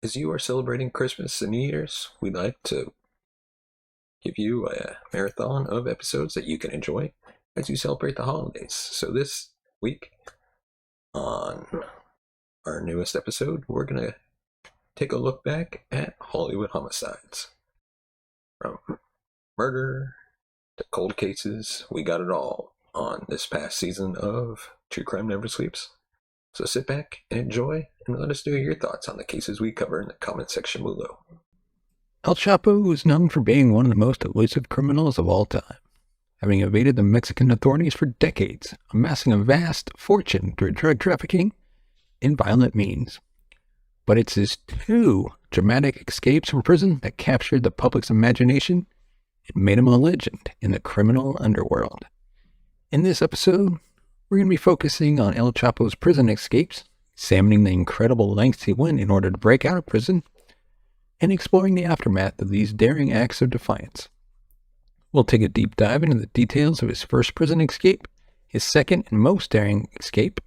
As you are celebrating Christmas and New Year's, we'd like to give you a marathon of episodes that you can enjoy as you celebrate the holidays. So this week on our newest episode, we're going to take a look back at Hollywood Homicides. From murder to cold cases, we got it all on this past season of True Crime Never Sleeps. So sit back and enjoy, and let us know your thoughts on the cases we cover in the comment section below. El Chapo was known for being one of the most elusive criminals of all time, having evaded the Mexican authorities for decades, amassing a vast fortune through drug trafficking and violent means. But it's his two dramatic escapes from prison that captured the public's imagination and made him a legend in the criminal underworld. In this episode, we're going to be focusing on El Chapo's prison escapes, examining the incredible lengths he went in order to break out of prison, and exploring the aftermath of these daring acts of defiance. We'll take a deep dive into the details of his first prison escape, his second and most daring escape,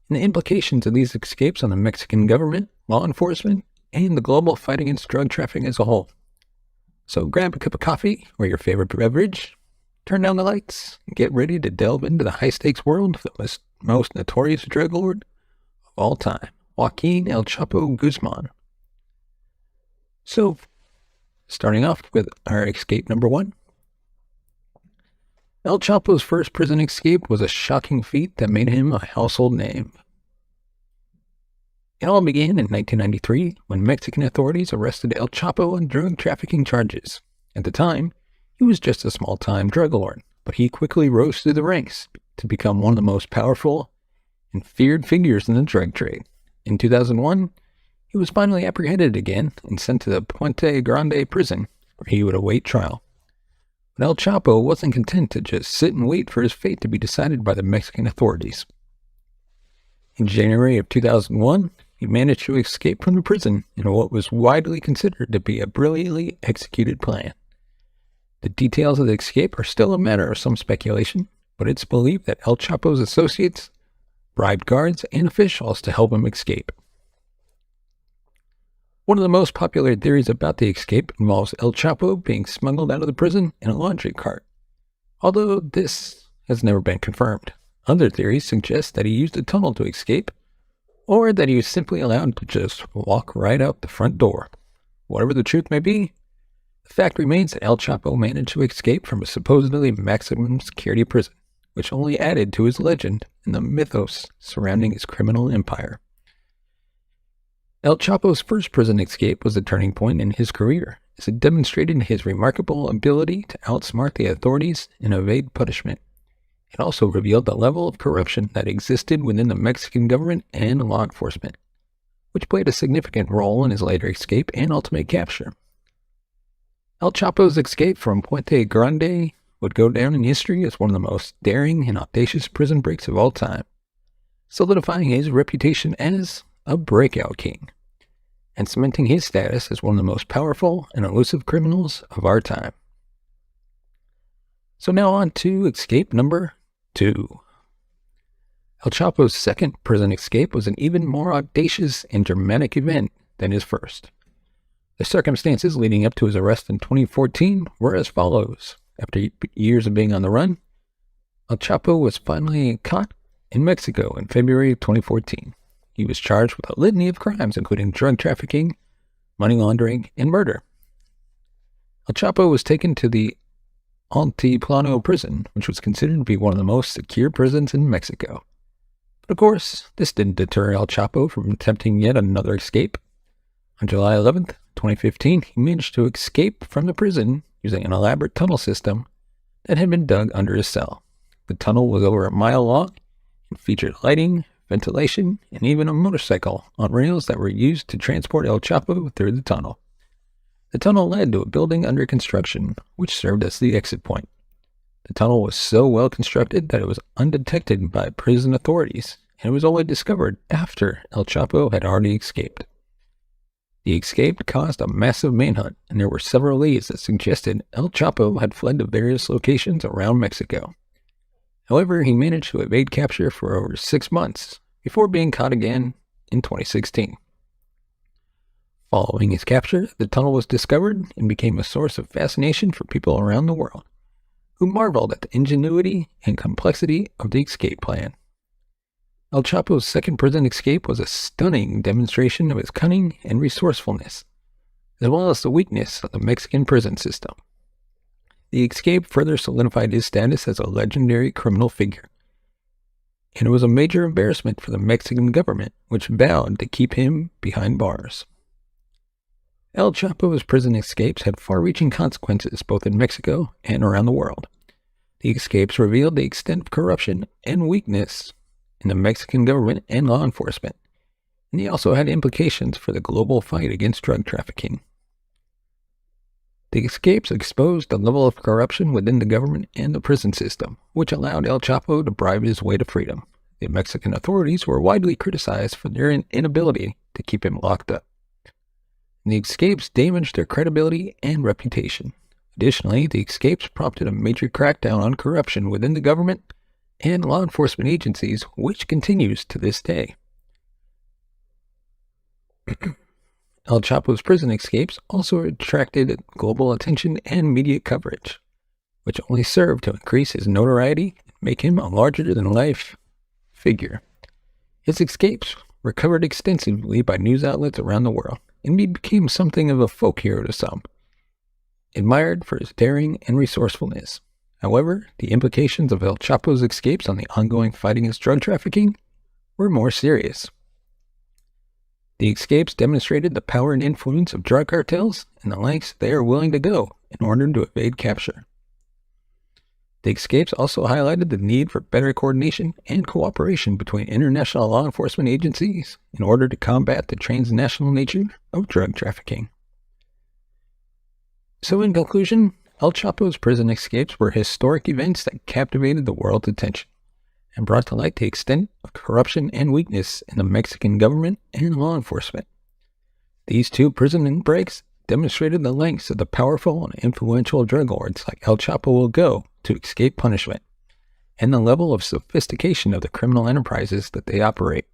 and the implications of these escapes on the Mexican government, law enforcement, and the global fight against drug trafficking as a whole. So grab a cup of coffee or your favorite beverage, turn down the lights, and get ready to delve into the high-stakes world of the most notorious drug lord of all time, Joaquin El Chapo Guzman. So, starting off with our escape number one. El Chapo's first prison escape was a shocking feat that made him a household name. It all began in 1993 when Mexican authorities arrested El Chapo on drug trafficking charges. At the time, he was just a small-time drug lord, but he quickly rose through the ranks to become one of the most powerful and feared figures in the drug trade. In 2001, he was finally apprehended again and sent to the Puente Grande prison, where he would await trial. But El Chapo wasn't content to just sit and wait for his fate to be decided by the Mexican authorities. In January of 2001, he managed to escape from the prison in what was widely considered to be a brilliantly executed plan. The details of the escape are still a matter of some speculation, but it's believed that El Chapo's associates bribed guards and officials to help him escape. One of the most popular theories about the escape involves El Chapo being smuggled out of the prison in a laundry cart, although this has never been confirmed. Other theories suggest that he used a tunnel to escape, or that he was simply allowed to just walk right out the front door. Whatever the truth may be, the fact remains that El Chapo managed to escape from a supposedly maximum security prison, which only added to his legend and the mythos surrounding his criminal empire. El Chapo's first prison escape was a turning point in his career, as it demonstrated his remarkable ability to outsmart the authorities and evade punishment. It also revealed the level of corruption that existed within the Mexican government and law enforcement, which played a significant role in his later escape and ultimate capture. El Chapo's escape from Puente Grande would go down in history as one of the most daring and audacious prison breaks of all time, solidifying his reputation as a breakout king, and cementing his status as one of the most powerful and elusive criminals of our time. So now on to escape number 2. El Chapo's second prison escape was an even more audacious and dramatic event than his first. The circumstances leading up to his arrest in 2014 were as follows. After years of being on the run, El Chapo was finally caught in Mexico in February of 2014. He was charged with a litany of crimes, including drug trafficking, money laundering, and murder. El Chapo was taken to the Altiplano prison, which was considered to be one of the most secure prisons in Mexico. But of course, this didn't deter El Chapo from attempting yet another escape. On July 11th, 2015, he managed to escape from the prison using an elaborate tunnel system that had been dug under his cell. The tunnel was over a mile long and featured lighting, ventilation, and even a motorcycle on rails that were used to transport El Chapo through the tunnel. The tunnel led to a building under construction, which served as the exit point. The tunnel was so well constructed that it was undetected by prison authorities, and it was only discovered after El Chapo had already escaped. The escape caused a massive manhunt, and there were several leads that suggested El Chapo had fled to various locations around Mexico. However, he managed to evade capture for over 6 months before being caught again in 2016. Following his capture, the tunnel was discovered and became a source of fascination for people around the world, who marveled at the ingenuity and complexity of the escape plan. El Chapo's second prison escape was a stunning demonstration of his cunning and resourcefulness, as well as the weakness of the Mexican prison system. The escape further solidified his status as a legendary criminal figure, and it was a major embarrassment for the Mexican government, which vowed to keep him behind bars. El Chapo's prison escapes had far-reaching consequences both in Mexico and around the world. The escapes revealed the extent of corruption and weakness in the Mexican government and law enforcement, and they also had implications for the global fight against drug trafficking. The escapes exposed the level of corruption within the government and the prison system, which allowed El Chapo to bribe his way to freedom. The Mexican authorities were widely criticized for their inability to keep him locked up. The escapes damaged their credibility and reputation. Additionally, the escapes prompted a major crackdown on corruption within the government and law enforcement agencies, which continues to this day. El Chapo's prison escapes also attracted global attention and media coverage, which only served to increase his notoriety and make him a larger-than-life figure. His escapes were covered extensively by news outlets around the world, and he became something of a folk hero to some, admired for his daring and resourcefulness. However, the implications of El Chapo's escapes on the ongoing fight against drug trafficking were more serious. The escapes demonstrated the power and influence of drug cartels and the lengths they are willing to go in order to evade capture. The escapes also highlighted the need for better coordination and cooperation between international law enforcement agencies in order to combat the transnational nature of drug trafficking. So in conclusion, El Chapo's prison escapes were historic events that captivated the world's attention and brought to light the extent of corruption and weakness in the Mexican government and law enforcement. These two prison breaks demonstrated the lengths of the powerful and influential drug lords like El Chapo will go to escape punishment, and the level of sophistication of the criminal enterprises that they operate.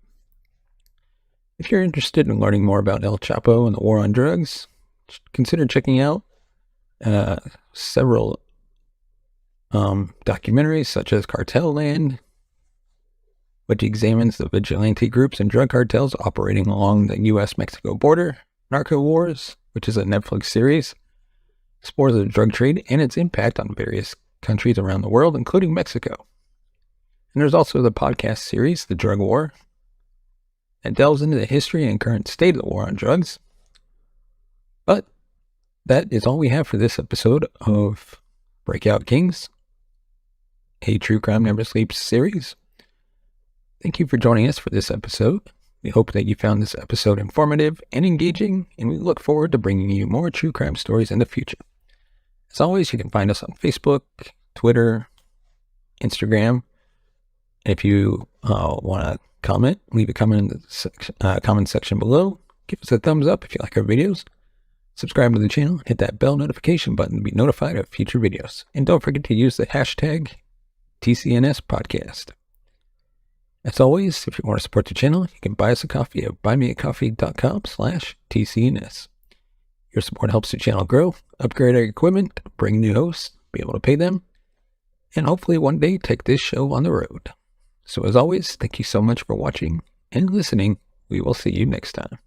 If you're interested in learning more about El Chapo and the war on drugs, consider checking out several documentaries such as Cartel Land, which examines the vigilante groups and drug cartels operating along the U.S.-Mexico border, Narco Wars, which is a Netflix series, explores the drug trade and its impact on various countries around the world, including Mexico. And there's also the podcast series, The Drug War, that delves into the history and current state of the war on drugs. But that is all we have for this episode of Breakout Kings, a True Crime Never Sleeps series. Thank you for joining us for this episode. We hope that you found this episode informative and engaging, and we look forward to bringing you more true crime stories in the future. As always, you can find us on Facebook, Twitter, Instagram. If you want to comment, leave a comment in the comment section below. Give us a thumbs up if you like our videos. Subscribe to the channel, hit that bell notification button to be notified of future videos. And don't forget to use the hashtag TCNS podcast. As always, if you want to support the channel, you can buy us a coffee at buymeacoffee.com/TCNS. Your support helps the channel grow, upgrade our equipment, bring new hosts, be able to pay them, and hopefully one day take this show on the road. So as always, thank you so much for watching and listening. We will see you next time.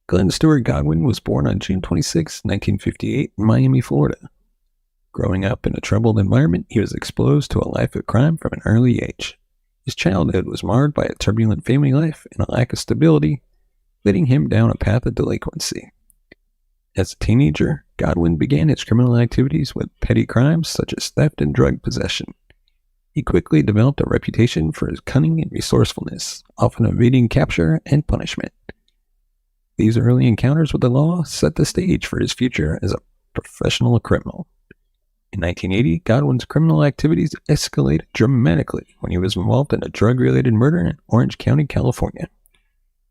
Glenn Stewart Godwin was born on June 26, 1958 in Miami, Florida. Growing up in a troubled environment, he was exposed to a life of crime from an early age. His childhood was marred by a turbulent family life and a lack of stability, leading him down a path of delinquency. As a teenager, Godwin began his criminal activities with petty crimes such as theft and drug possession. He quickly developed a reputation for his cunning and resourcefulness, often evading capture and punishment. These early encounters with the law set the stage for his future as a professional criminal. In 1980, Godwin's criminal activities escalated dramatically when he was involved in a drug-related murder in Orange County, California.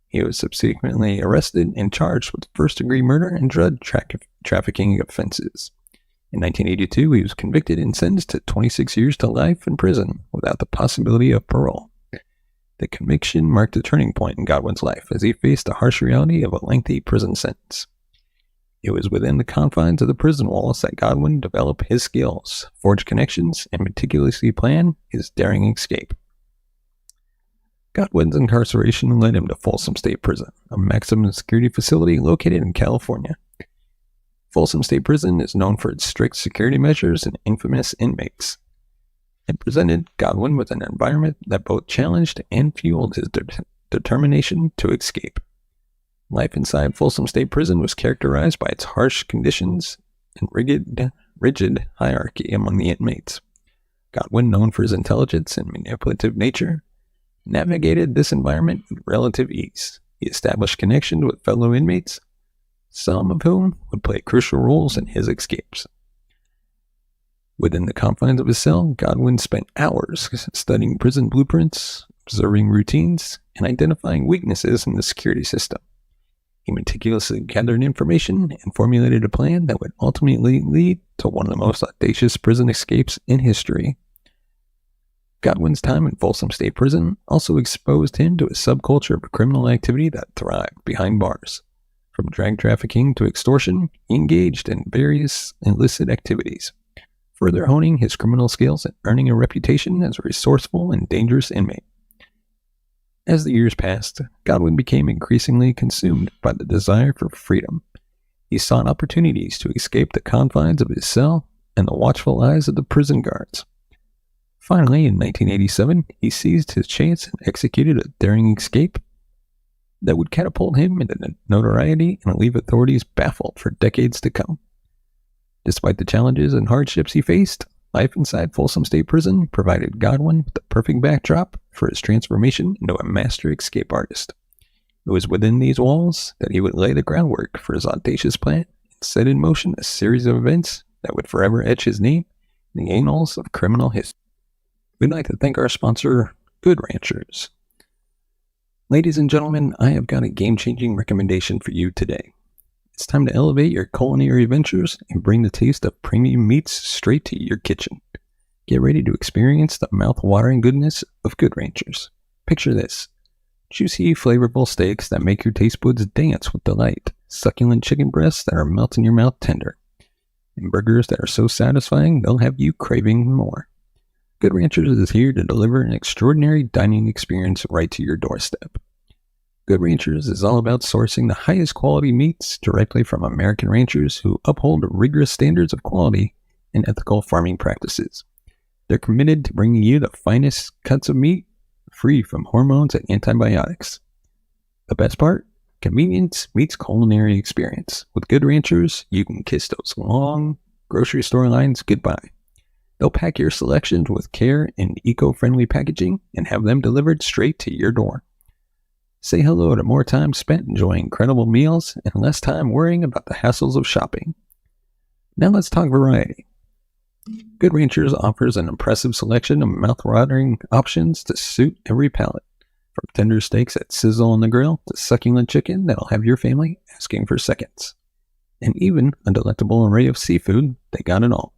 He was subsequently arrested and charged with first-degree murder and drug trafficking offenses. In 1982, he was convicted and sentenced to 26 years to life in prison without the possibility of parole. The conviction marked a turning point in Godwin's life as he faced the harsh reality of a lengthy prison sentence. It was within the confines of the prison walls that Godwin developed his skills, forged connections, and meticulously planned his daring escape. Godwin's incarceration led him to Folsom State Prison, a maximum security facility located in California. Folsom State Prison is known for its strict security measures and infamous inmates. It presented Godwin with an environment that both challenged and fueled his determination to escape. Life inside Folsom State Prison was characterized by its harsh conditions and rigid hierarchy among the inmates. Godwin, known for his intelligence and manipulative nature, navigated this environment with relative ease. He established connections with fellow inmates, some of whom would play crucial roles in his escapes. Within the confines of his cell, Godwin spent hours studying prison blueprints, observing routines, and identifying weaknesses in the security system. He meticulously gathered information and formulated a plan that would ultimately lead to one of the most audacious prison escapes in history. Godwin's time in Folsom State Prison also exposed him to a subculture of criminal activity that thrived behind bars. From drug trafficking to extortion, he engaged in various illicit activities, further honing his criminal skills and earning a reputation as a resourceful and dangerous inmate. As the years passed, Godwin became increasingly consumed by the desire for freedom. He sought opportunities to escape the confines of his cell and the watchful eyes of the prison guards. Finally, in 1987, he seized his chance and executed a daring escape that would catapult him into notoriety and leave authorities baffled for decades to come. Despite the challenges and hardships he faced, life inside Folsom State Prison provided Godwin with the perfect backdrop for his transformation into a master escape artist. It was within these walls that he would lay the groundwork for his audacious plan and set in motion a series of events that would forever etch his name in the annals of criminal history. We'd like to thank our sponsor, Good Ranchers. Ladies and gentlemen, I have got a game-changing recommendation for you today. It's time to elevate your culinary ventures and bring the taste of premium meats straight to your kitchen. Get ready to experience the mouth-watering goodness of Good Ranchers. Picture this: juicy, flavorful steaks that make your taste buds dance with delight, succulent chicken breasts that are melt in your mouth tender, and burgers that are so satisfying they'll have you craving more. Good Ranchers is here to deliver an extraordinary dining experience right to your doorstep. Good Ranchers is all about sourcing the highest quality meats directly from American ranchers who uphold rigorous standards of quality and ethical farming practices. They're committed to bringing you the finest cuts of meat, free from hormones and antibiotics. The best part? Convenience meets culinary experience. With Good Ranchers, you can kiss those long grocery store lines goodbye. They'll pack your selections with care in eco-friendly packaging and have them delivered straight to your door. Say hello to more time spent enjoying incredible meals and less time worrying about the hassles of shopping. Now let's talk variety. Good Ranchers offers an impressive selection of mouth-watering options to suit every palate. From tender steaks that sizzle on the grill to succulent chicken that'll have your family asking for seconds. And even a delectable array of seafood, they got it all.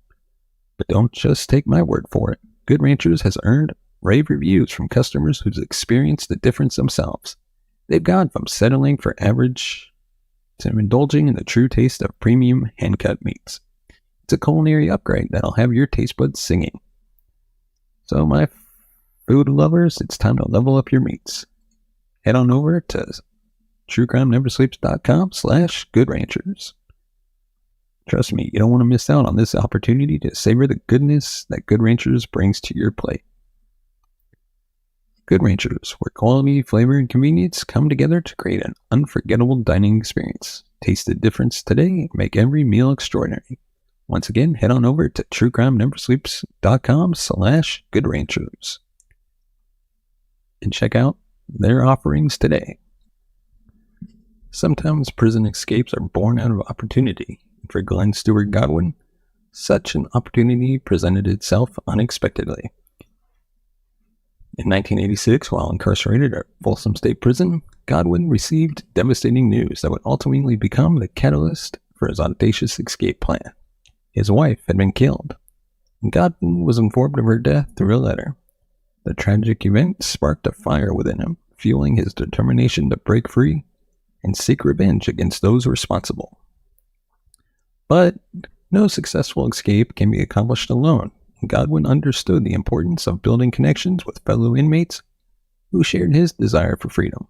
But don't just take my word for it. Good Ranchers has earned rave reviews from customers who've experienced the difference themselves. They've gone from settling for average to indulging in the true taste of premium hand-cut meats. It's a culinary upgrade that'll have your taste buds singing. So my food lovers, it's time to level up your meats. Head on over to truecrimeneversleeps.com/GoodRanchers. Trust me, you don't want to miss out on this opportunity to savor the goodness that Good Ranchers brings to your plate. Good Ranchers, where quality, flavor, and convenience come together to create an unforgettable dining experience. Taste the difference today and make every meal extraordinary. Once again, head on over to truecrimeneversleeps.com/GoodRanchers and check out their offerings today. Sometimes prison escapes are born out of opportunity. For Glenn Stewart Godwin, such an opportunity presented itself unexpectedly. In 1986, while incarcerated at Folsom State Prison, Godwin received devastating news that would ultimately become the catalyst for his audacious escape plan. His wife had been killed, and Godwin was informed of her death through a letter. The tragic event sparked a fire within him, fueling his determination to break free and seek revenge against those responsible. But no successful escape can be accomplished alone. Godwin understood the importance of building connections with fellow inmates who shared his desire for freedom.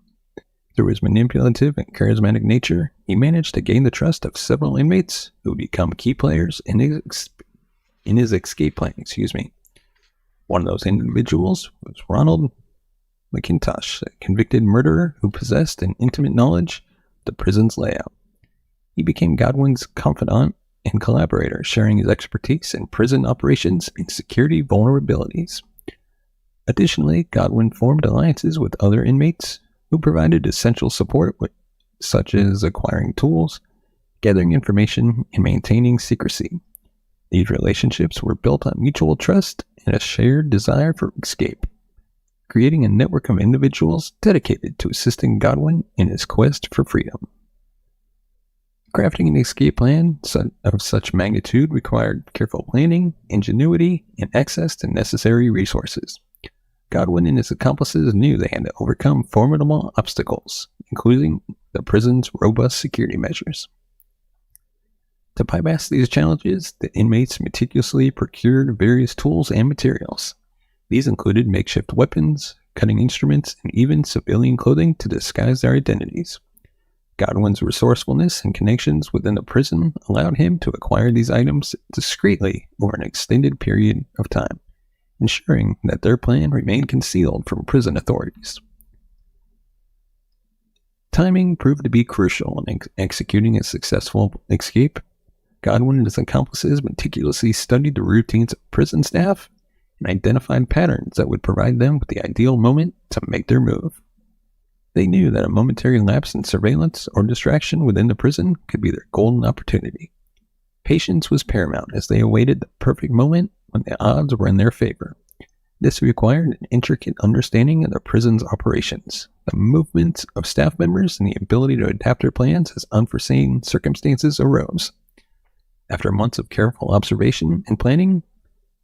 Through his manipulative and charismatic nature, he managed to gain the trust of several inmates who would become key players in his escape plan. One of those individuals was Ronald McIntosh, a convicted murderer who possessed an intimate knowledge of the prison's layout. He became Godwin's confidant and collaborator, sharing his expertise in prison operations and security vulnerabilities. Additionally, Godwin formed alliances with other inmates who provided essential support, such as acquiring tools, gathering information, and maintaining secrecy. These relationships were built on mutual trust and a shared desire for escape, creating a network of individuals dedicated to assisting Godwin in his quest for freedom. Crafting an escape plan of such magnitude required careful planning, ingenuity, and access to necessary resources. Godwin and his accomplices knew they had to overcome formidable obstacles, including the prison's robust security measures. To bypass these challenges, the inmates meticulously procured various tools and materials. These included makeshift weapons, cutting instruments, and even civilian clothing to disguise their identities. Godwin's resourcefulness and connections within the prison allowed him to acquire these items discreetly over an extended period of time, ensuring that their plan remained concealed from prison authorities. Timing proved to be crucial in executing a successful escape. Godwin and his accomplices meticulously studied the routines of prison staff and identified patterns that would provide them with the ideal moment to make their move. They knew that a momentary lapse in surveillance or distraction within the prison could be their golden opportunity. Patience was paramount as they awaited the perfect moment when the odds were in their favor. This required an intricate understanding of the prison's operations, the movements of staff members, and the ability to adapt their plans as unforeseen circumstances arose. After months of careful observation and planning,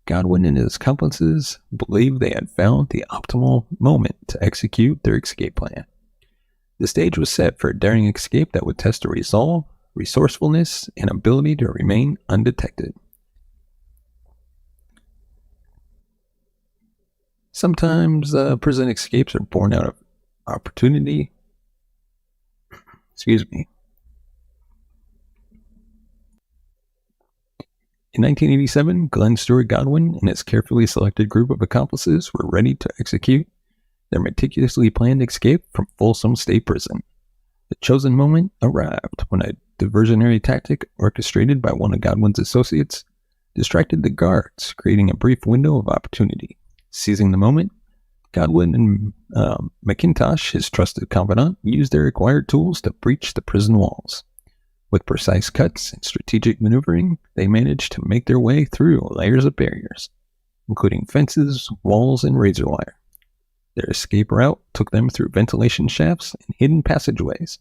Godwin and his accomplices believed they had found the optimal moment to execute their escape plan. The stage was set for a daring escape that would test their resolve, resourcefulness, and ability to remain undetected. Sometimes prison escapes are born out of opportunity. In 1987, Glenn Stewart Godwin and his carefully selected group of accomplices were ready to execute their meticulously planned escape from Folsom State Prison. The chosen moment arrived when a diversionary tactic orchestrated by one of Godwin's associates distracted the guards, creating a brief window of opportunity. Seizing the moment, Godwin and McIntosh, his trusted confidant, used their acquired tools to breach the prison walls. With precise cuts and strategic maneuvering, they managed to make their way through layers of barriers, including fences, walls, and razor wire. Their escape route took them through ventilation shafts and hidden passageways,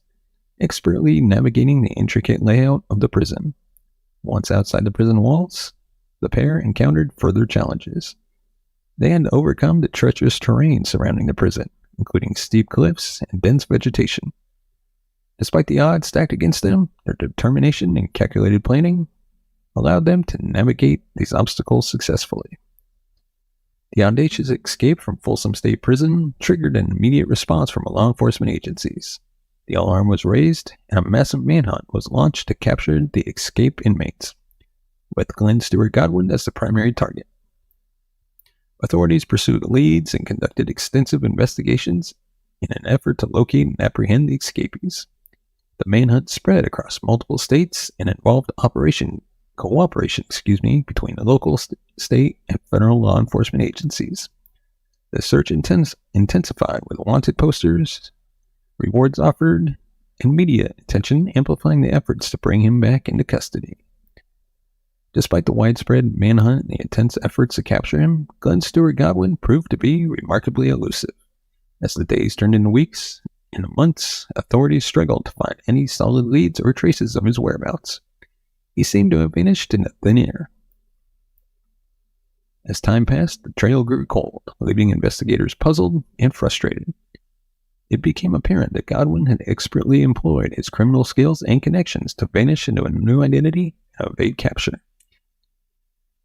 expertly navigating the intricate layout of the prison. Once outside the prison walls, the pair encountered further challenges. They had to overcome the treacherous terrain surrounding the prison, including steep cliffs and dense vegetation. Despite the odds stacked against them, their determination and calculated planning allowed them to navigate these obstacles successfully. The audacious escape from Folsom State Prison triggered an immediate response from law enforcement agencies. The alarm was raised, and a massive manhunt was launched to capture the escaped inmates, with Glenn Stewart Godwin as the primary target. Authorities pursued leads and conducted extensive investigations in an effort to locate and apprehend the escapees. The manhunt spread across multiple states and involved cooperation between the local, state, and federal law enforcement agencies. The search intensified with wanted posters, rewards offered, and media attention amplifying the efforts to bring him back into custody. Despite the widespread manhunt and the intense efforts to capture him, Glenn Stewart Godwin proved to be remarkably elusive. As the days turned into weeks and months, authorities struggled to find any solid leads or traces of his whereabouts. He seemed to have vanished into thin air. As time passed, the trail grew cold, leaving investigators puzzled and frustrated. It became apparent that Godwin had expertly employed his criminal skills and connections to vanish into a new identity and evade capture.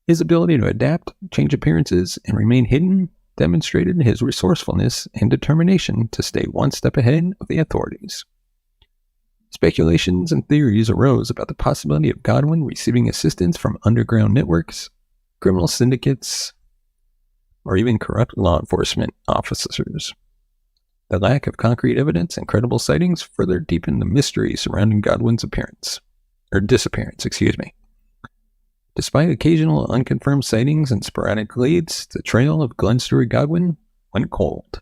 His ability to adapt, change appearances, and remain hidden demonstrated his resourcefulness and determination to stay one step ahead of the authorities. Speculations and theories arose about the possibility of Godwin receiving assistance from underground networks, criminal syndicates, or even corrupt law enforcement officers. The lack of concrete evidence and credible sightings further deepened the mystery surrounding Godwin's disappearance. Despite occasional unconfirmed sightings and sporadic leads, the trail of Glenn Stewart Godwin went cold,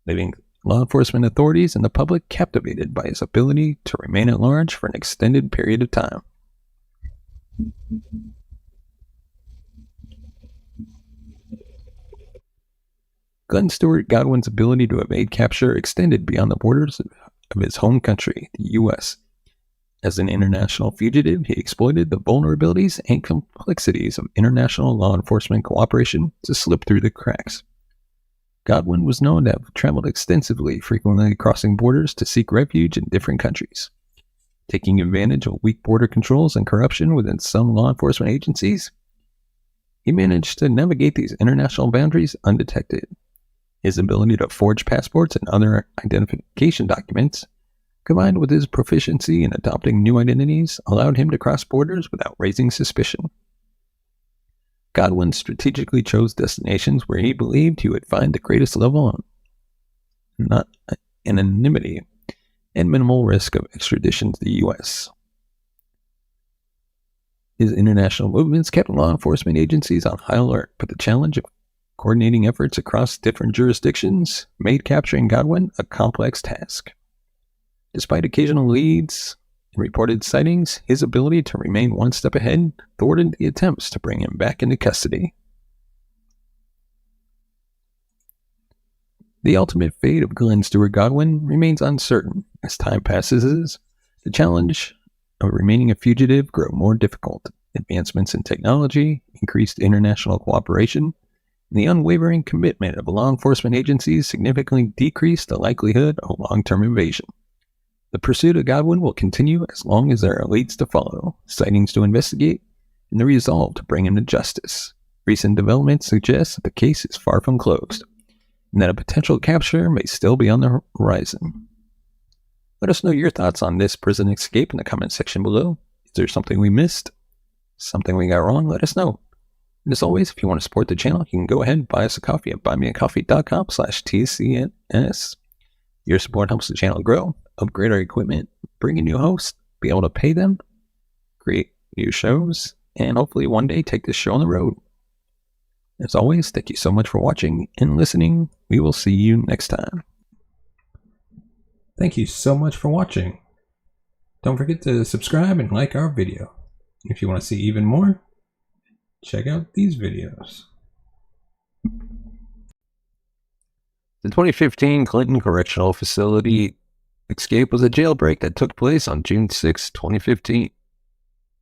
leaving law enforcement authorities and the public captivated by his ability to remain at large for an extended period of time. Glenn Stewart Godwin's ability to evade capture extended beyond the borders of his home country, the U.S. As an international fugitive, he exploited the vulnerabilities and complexities of international law enforcement cooperation to slip through the cracks. Godwin was known to have traveled extensively, frequently crossing borders to seek refuge in different countries. Taking advantage of weak border controls and corruption within some law enforcement agencies, he managed to navigate these international boundaries undetected. His ability to forge passports and other identification documents, combined with his proficiency in adopting new identities, allowed him to cross borders without raising suspicion. Godwin strategically chose destinations where he believed he would find the greatest level of anonymity and minimal risk of extradition to the U.S. His international movements kept law enforcement agencies on high alert, but the challenge of coordinating efforts across different jurisdictions made capturing Godwin a complex task. Despite occasional leads and reported sightings, his ability to remain one step ahead thwarted the attempts to bring him back into custody. The ultimate fate of Glenn Stewart Godwin remains uncertain. As time passes, the challenge of remaining a fugitive grew more difficult. Advancements in technology, increased international cooperation, and the unwavering commitment of law enforcement agencies significantly decreased the likelihood of long-term evasion. The pursuit of Godwin will continue as long as there are leads to follow, sightings to investigate, and the resolve to bring him to justice. Recent developments suggest that the case is far from closed, and that a potential capture may still be on the horizon. Let us know your thoughts on this prison escape in the comment section below. Is there something we missed? Something we got wrong? Let us know. And as always, if you want to support the channel, you can go ahead and buy us a coffee at buymeacoffee.com/TCNS. Your support helps the channel grow, upgrade our equipment, bring in new hosts, be able to pay them, create new shows, and hopefully one day take this show on the road. As always, thank you so much for watching and listening. We will see you next time. Thank you so much for watching. Don't forget to subscribe and like our video. If you want to see even more, check out these videos. The 2015 Clinton Correctional Facility escape was a jailbreak that took place on June 6, 2015,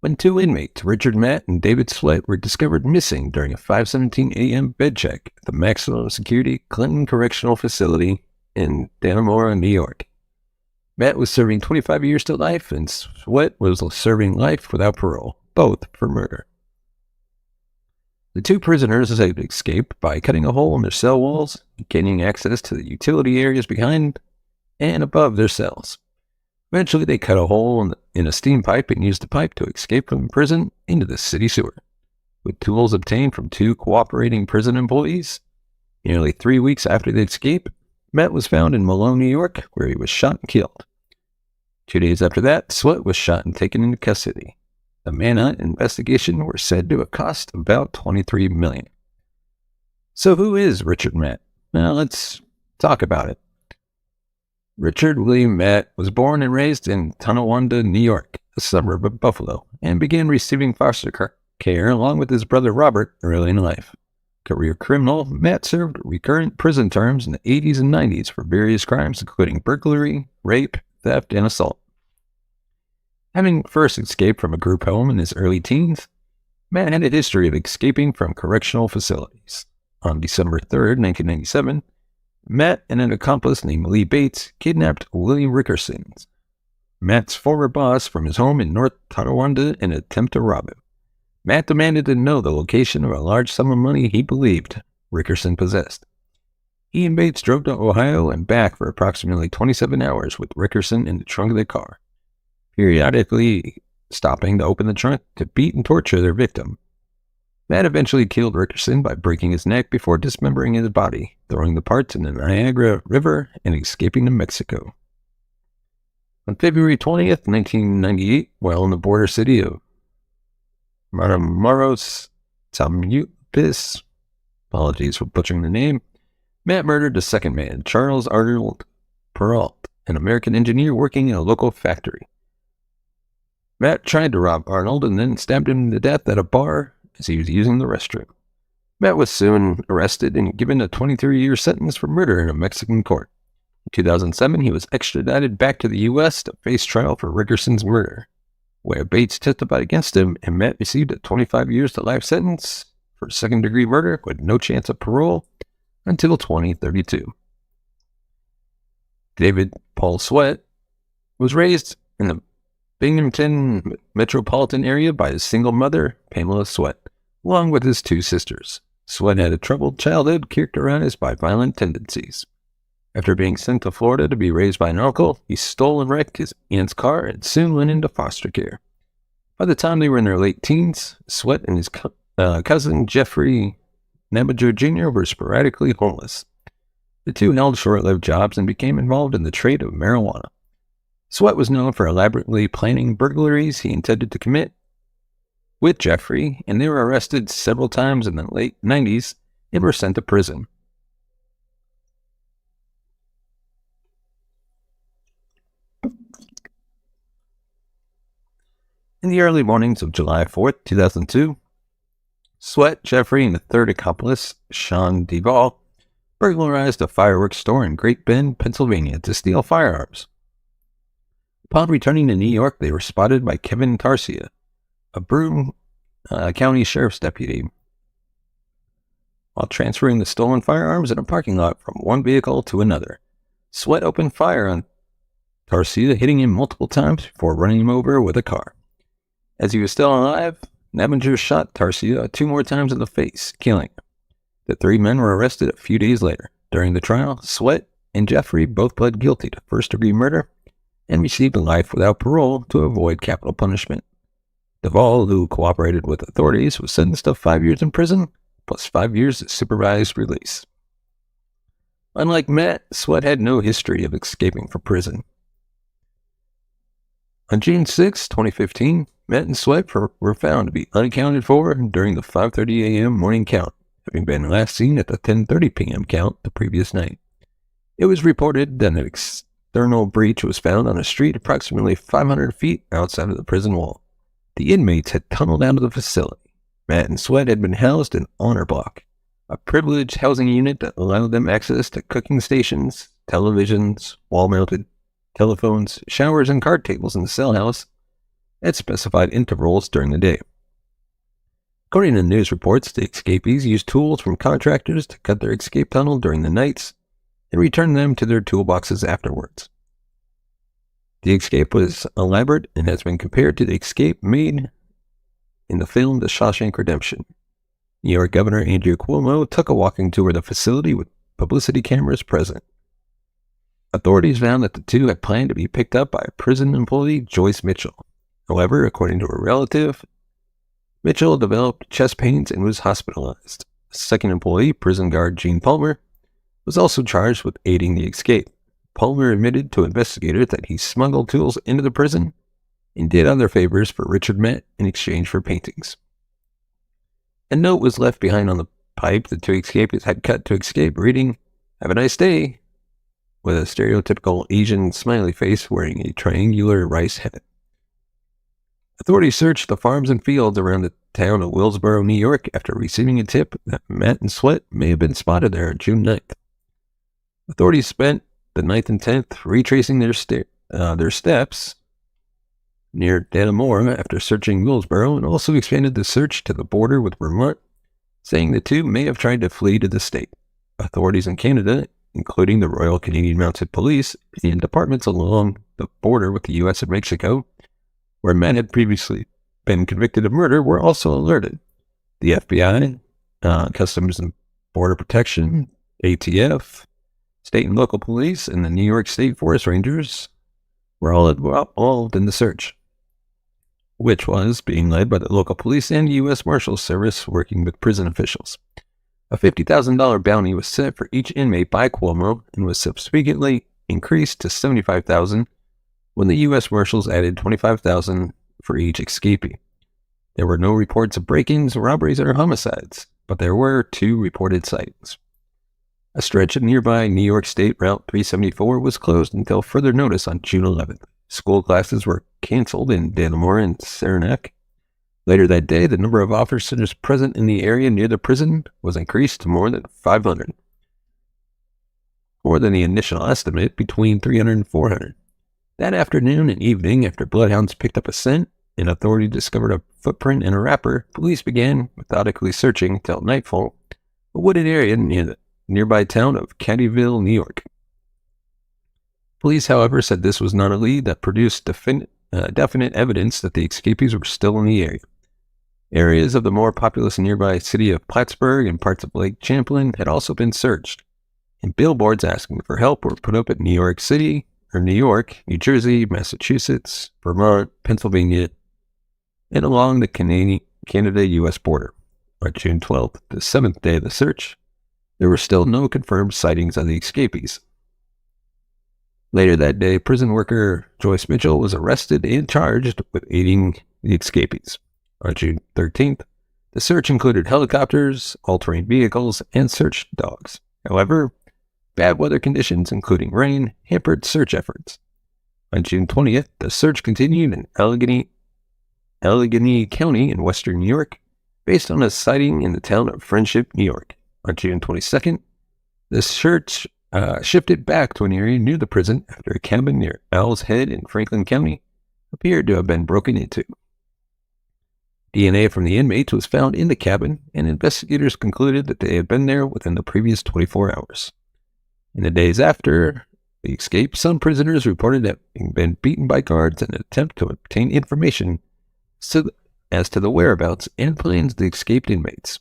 when two inmates, Richard Matt and David Sweat, were discovered missing during a 5:17 a.m. bed check at the maximum security Clinton Correctional Facility in Dannemora, New York. Matt was serving 25 years to life, and Sweat was serving life without parole, both for murder. The two prisoners had escaped by cutting a hole in their cell walls, gaining access to the utility areas behind and above their cells. Eventually, they cut a hole in a steam pipe and used the pipe to escape from prison into the city sewer. With tools obtained from two cooperating prison employees, nearly 3 weeks after the escape, Matt was found in Malone, New York, where he was shot and killed. 2 days after that, Sweat was shot and taken into custody. The manhunt investigation were said to have cost about $23 million. So who is Richard Matt? Now let's talk about it. Richard William Matt was born and raised in Tonawanda, New York, a suburb of Buffalo, and began receiving foster care along with his brother Robert early in life. Career criminal, Matt served recurrent prison terms in the 80s and 90s for various crimes including burglary, rape, theft, and assault. Having first escaped from a group home in his early teens, Matt had a history of escaping from correctional facilities. On December 3rd, 1997, Matt and an accomplice named Lee Bates kidnapped William Rickerson, Matt's former boss, from his home in North Tonawanda in an attempt to rob him. Matt demanded to know the location of a large sum of money he believed Rickerson possessed. He and Bates drove to Ohio and back for approximately 27 hours with Rickerson in the trunk of the car, periodically stopping to open the trunk to beat and torture their victim. Matt eventually killed Rickerson by breaking his neck before dismembering his body, throwing the parts in the Niagara River, and escaping to Mexico. On February 20th, 1998, while in the border city of Matamoros, Tamaulipas, apologies for butchering the name, Matt murdered the second man, Charles Arnold Perrault, an American engineer working in a local factory. Matt tried to rob Arnold and then stabbed him to death at a bar as he was using the restroom. Matt was soon arrested and given a 23-year sentence for murder in a Mexican court. In 2007, he was extradited back to the U.S. to face trial for Rickerson's murder, where Bates testified against him, and Matt received a 25 years to life sentence for second-degree murder with no chance of parole until 2032. David Paul Sweat was raised in the Binghamton metropolitan area by his single mother, Pamela Sweat, along with his two sisters. Sweat had a troubled childhood characterized by violent tendencies. After being sent to Florida to be raised by an uncle, he stole and wrecked his aunt's car and soon went into foster care. By the time they were in their late teens, Sweat and his cousin Jeffrey Namajo Jr. were sporadically homeless. The two held short-lived jobs and became involved in the trade of marijuana. Sweat was known for elaborately planning burglaries he intended to commit with Jeffrey, and they were arrested several times in the late 90s and were sent to prison. In the early mornings of July 4th, 2002, Sweat, Jeffrey, and the third accomplice, Sean Duvall, burglarized a fireworks store in Great Bend, Pennsylvania to steal firearms. Upon returning to New York, they were spotted by Kevin Tarsia, a Broome County Sheriff's deputy, while transferring the stolen firearms in a parking lot from one vehicle to another. Sweat opened fire on Tarsia, hitting him multiple times before running him over with a car. As he was still alive, Namajo shot Tarsia 2 more times in the face, killing him. The 3 men were arrested a few days later. During the trial, Sweat and Jeffrey both pled guilty to first-degree murder and received life without parole to avoid capital punishment. Duvall, who cooperated with authorities, was sentenced to 5 years in prison, plus 5 years of supervised release. Unlike Matt, Sweat had no history of escaping from prison. On June 6, 2015, Matt and Sweat were found to be unaccounted for during the 5:30 a.m. morning count, having been last seen at the 10:30 p.m. count the previous night. It was reported that an external breach was found on a street approximately 500 feet outside of the prison wall. The inmates had tunneled out of the facility. Matt and Sweat had been housed in Honor Block, a privileged housing unit that allowed them access to cooking stations, televisions, wall-mounted telephones, showers, and card tables in the cell house at specified intervals during the day. According to news reports, the escapees used tools from contractors to cut their escape tunnel during the nights and return them to their toolboxes afterwards. The escape was elaborate and has been compared to the escape made in the film The Shawshank Redemption. New York Governor Andrew Cuomo took a walking tour of the facility with publicity cameras present. Authorities found that the two had planned to be picked up by a prison employee, Joyce Mitchell. However, according to a relative, Mitchell developed chest pains and was hospitalized. A second employee, prison guard Gene Palmer, was also charged with aiding the escape. Palmer admitted to investigators that he smuggled tools into the prison and did other favors for Richard Met in exchange for paintings. A note was left behind on the pipe the two escapees had cut to escape, reading, "Have a nice day," with a stereotypical Asian smiley face wearing a triangular rice hat. Authorities searched the farms and fields around the town of Willsboro, New York, after receiving a tip that Matt and Sweat may have been spotted there on June 9th. Authorities spent the 9th and 10th retracing their steps near Dannemora after searching Willsboro, and also expanded the search to the border with Vermont, saying the two may have tried to flee to the state. Authorities in Canada, including the Royal Canadian Mounted Police and departments along the border with the U.S. and Mexico, where men had previously been convicted of murder, were also alerted. The FBI, Customs and Border Protection, ATF, state and local police, and the New York State Forest Rangers were all involved in the search, which was being led by the local police and U.S. Marshals Service working with prison officials. A $50,000 bounty was set for each inmate by Cuomo and was subsequently increased to $75,000 when the U.S. Marshals added $25,000 for each escapee. There were no reports of break-ins, robberies, or homicides, but there were 2 reported sightings. A stretch of nearby New York State Route 374 was closed until further notice on June 11th. School classes were canceled in Dannemora and Saranac. Later that day, the number of officers present in the area near the prison was increased to more than 500, more than the initial estimate, between 300 and 400. That afternoon and evening, after bloodhounds picked up a scent and authorities discovered a footprint in a wrapper, police began methodically searching until nightfall a wooded area near the nearby town of Caddyville, New York. Police, however, said this was not a lead that produced definite evidence that the escapees were still in the area. Areas of the more populous nearby city of Plattsburgh and parts of Lake Champlain had also been searched, and billboards asking for help were put up at New York City, or New York, New Jersey, Massachusetts, Vermont, Pennsylvania, and along the Canada-U.S. border. On June 12th, the 7th day of the search, there were still no confirmed sightings of the escapees. Later that day, prison worker Joyce Mitchell was arrested and charged with aiding the escapees. On June 13th, the search included helicopters, all-terrain vehicles, and search dogs. However, bad weather conditions, including rain, hampered search efforts. On June 20th, the search continued in Allegheny County in western New York, based on a sighting in the town of Friendship, New York. On June 22nd, the search shifted back to an area near the prison after a cabin near Owl's Head in Franklin County appeared to have been broken into. DNA from the inmates was found in the cabin, and investigators concluded that they had been there within the previous 24 hours. In the days after the escape, some prisoners reported having been beaten by guards in an attempt to obtain information as to the whereabouts and plans of the escaped inmates.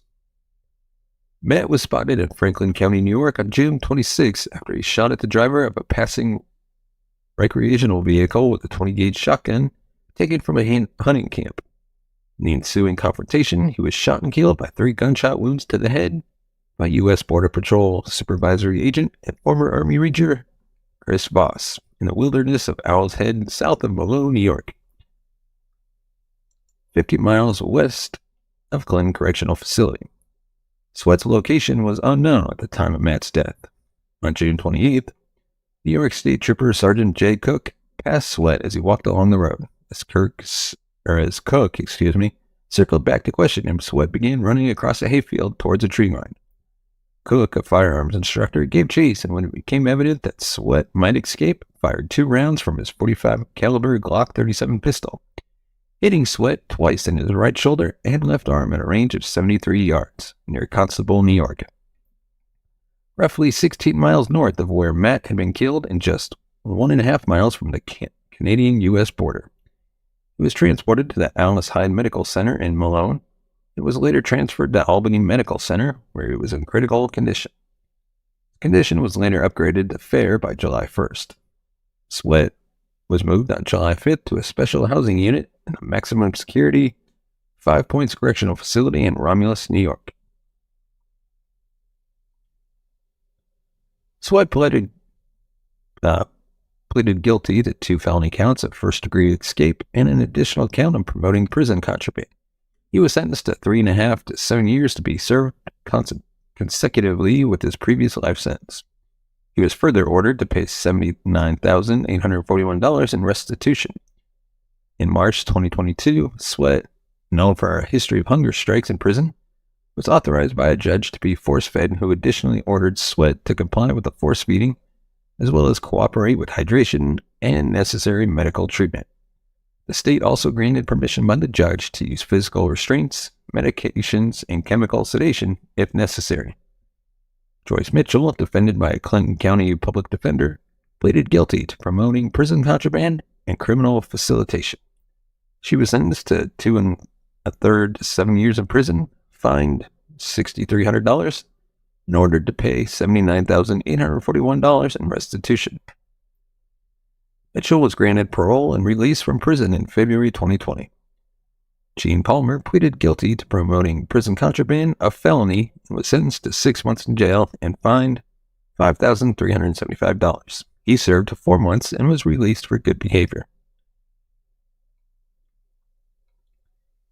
Matt was spotted in Franklin County, New York on June 26 after he shot at the driver of a passing recreational vehicle with a 20-gauge shotgun taken from a hunting camp. In the ensuing confrontation, he was shot and killed by 3 gunshot wounds to the head by U.S. Border Patrol supervisory agent and former Army Ranger Chris Voss in the wilderness of Owl's Head south of Malone, New York, 50 miles west of Glen Correctional Facility. Sweat's location was unknown at the time of Matt's death. On June 28th, New York State Trooper Sergeant Jay Cook passed Sweat as he walked along the road. As Cook, circled back to question him, Sweat began running across a hayfield towards a tree line. Cook, a firearms instructor, gave chase, and when it became evident that Sweat might escape, fired 2 rounds from his .45 caliber Glock 37 pistol, hitting Sweat twice in his right shoulder and left arm at a range of 73 yards near Constable, New York, roughly 16 miles north of where Matt had been killed and just 1.5 miles from the Canadian-U.S. border. He was transported to the Alice Hyde Medical Center in Malone. It was later transferred to Albany Medical Center, where he was in critical condition. His condition was later upgraded to fair by July 1st. Sweat was moved on July 5th to a special housing unit in a maximum security 5 Points Correctional Facility in Romulus, New York. Sweat pleaded guilty to 2 felony counts of first-degree escape and an additional count of promoting prison contraband. He was sentenced to 3.5 to 7 years to be served consecutively with his previous life sentence. He was further ordered to pay $79,841 in restitution. In March 2022, Sweat, known for a history of hunger strikes in prison, was authorized by a judge to be force-fed, who additionally ordered Sweat to comply with the force feeding, as well as cooperate with hydration and necessary medical treatment. The state also granted permission by the judge to use physical restraints, medications, and chemical sedation if necessary. Joyce Mitchell, defended by a Clinton County public defender, pleaded guilty to promoting prison contraband and criminal facilitation. She was sentenced to 2 1/3 to 7 years in prison, fined $6,300, and ordered to pay $79,841 in restitution. Mitchell was granted parole and release from prison in February 2020. Gene Palmer pleaded guilty to promoting prison contraband, a felony, and was sentenced to 6 months in jail and fined $5,375. He served 4 months and was released for good behavior.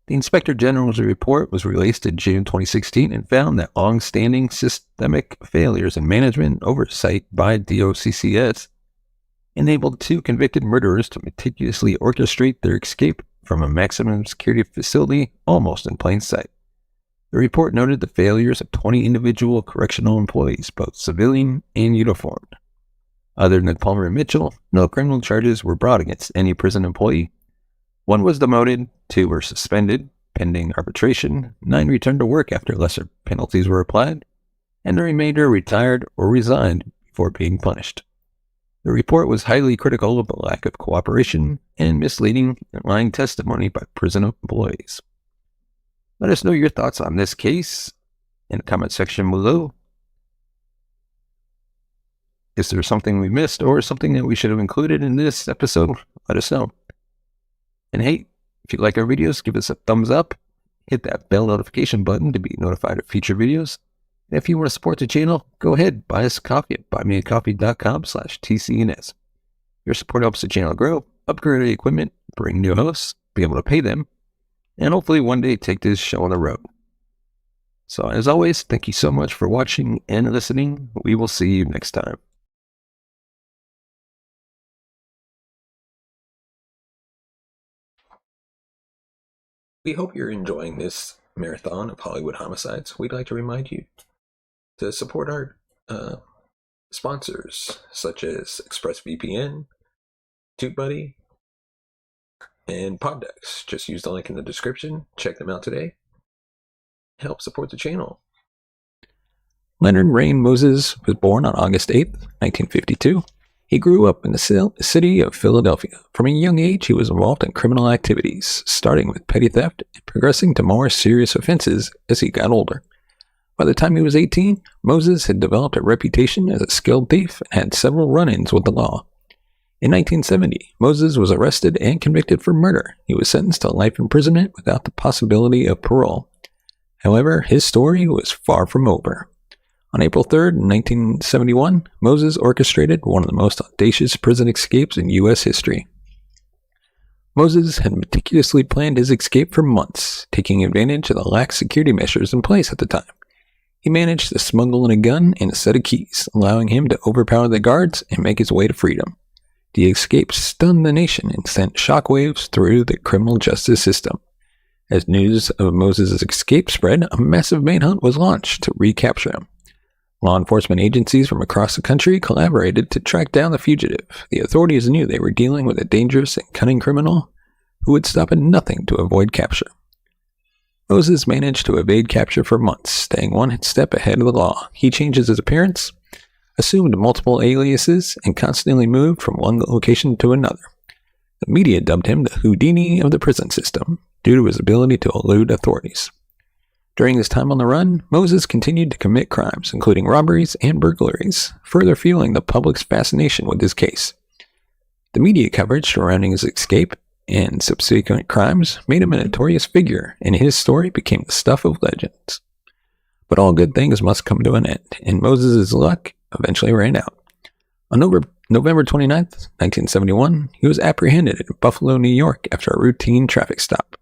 The Inspector General's report was released in June 2016 and found that long-standing systemic failures in management and oversight by DOCCS enabled 2 convicted murderers to meticulously orchestrate their escape from a maximum security facility almost in plain sight. The report noted the failures of 20 individual correctional employees, both civilian and uniformed. Other than Palmer and Mitchell, no criminal charges were brought against any prison employee. 1 was demoted, 2 were suspended, pending arbitration, 9 returned to work after lesser penalties were applied, and the remainder retired or resigned before being punished. The report was highly critical of the lack of cooperation and misleading and lying testimony by prison employees. Let us know your thoughts on this case in the comment section below. Is there something we missed or something that we should have included in this episode? Let us know. And hey, if you like our videos, give us a thumbs up, hit that bell notification button to be notified of future videos. And if you want to support the channel, go ahead, buy us a coffee at buymeacoffee.com/TCNS. Your support helps the channel grow, upgrade the equipment, bring new hosts, be able to pay them, and hopefully one day take this show on the road. So as always, thank you so much for watching and listening. We will see you next time. We hope you're enjoying this marathon of Hollywood Homicides. We'd like to remind you to support our sponsors, such as ExpressVPN, TubeBuddy, and Poddex. Just use the link in the description. Check them out today. Help support the channel. Leonard Rain Moses was born on August 8, 1952. He grew up in the city of Philadelphia. From a young age, he was involved in criminal activities, starting with petty theft and progressing to more serious offenses as he got older. By the time he was 18, Moses had developed a reputation as a skilled thief and had several run-ins with the law. In 1970, Moses was arrested and convicted for murder. He was sentenced to life imprisonment without the possibility of parole. However, his story was far from over. On April 3, 1971, Moses orchestrated one of the most audacious prison escapes in U.S. history. Moses had meticulously planned his escape for months, taking advantage of the lax security measures in place at the time. He managed to smuggle in a gun and a set of keys, allowing him to overpower the guards and make his way to freedom. The escape stunned the nation and sent shockwaves through the criminal justice system. As news of Moses' escape spread, a massive manhunt was launched to recapture him. Law enforcement agencies from across the country collaborated to track down the fugitive. The authorities knew they were dealing with a dangerous and cunning criminal who would stop at nothing to avoid capture. Moses managed to evade capture for months, staying one step ahead of the law. He changed his appearance, assumed multiple aliases, and constantly moved from one location to another. The media dubbed him the Houdini of the prison system due to his ability to elude authorities. During his time on the run, Moses continued to commit crimes, including robberies and burglaries, further fueling the public's fascination with his case. The media coverage surrounding his escape and subsequent crimes made him a notorious figure, and his story became the stuff of legends. But all good things must come to an end, and Moses' luck eventually ran out. On November 29, 1971, he was apprehended in Buffalo, New York after a routine traffic stop.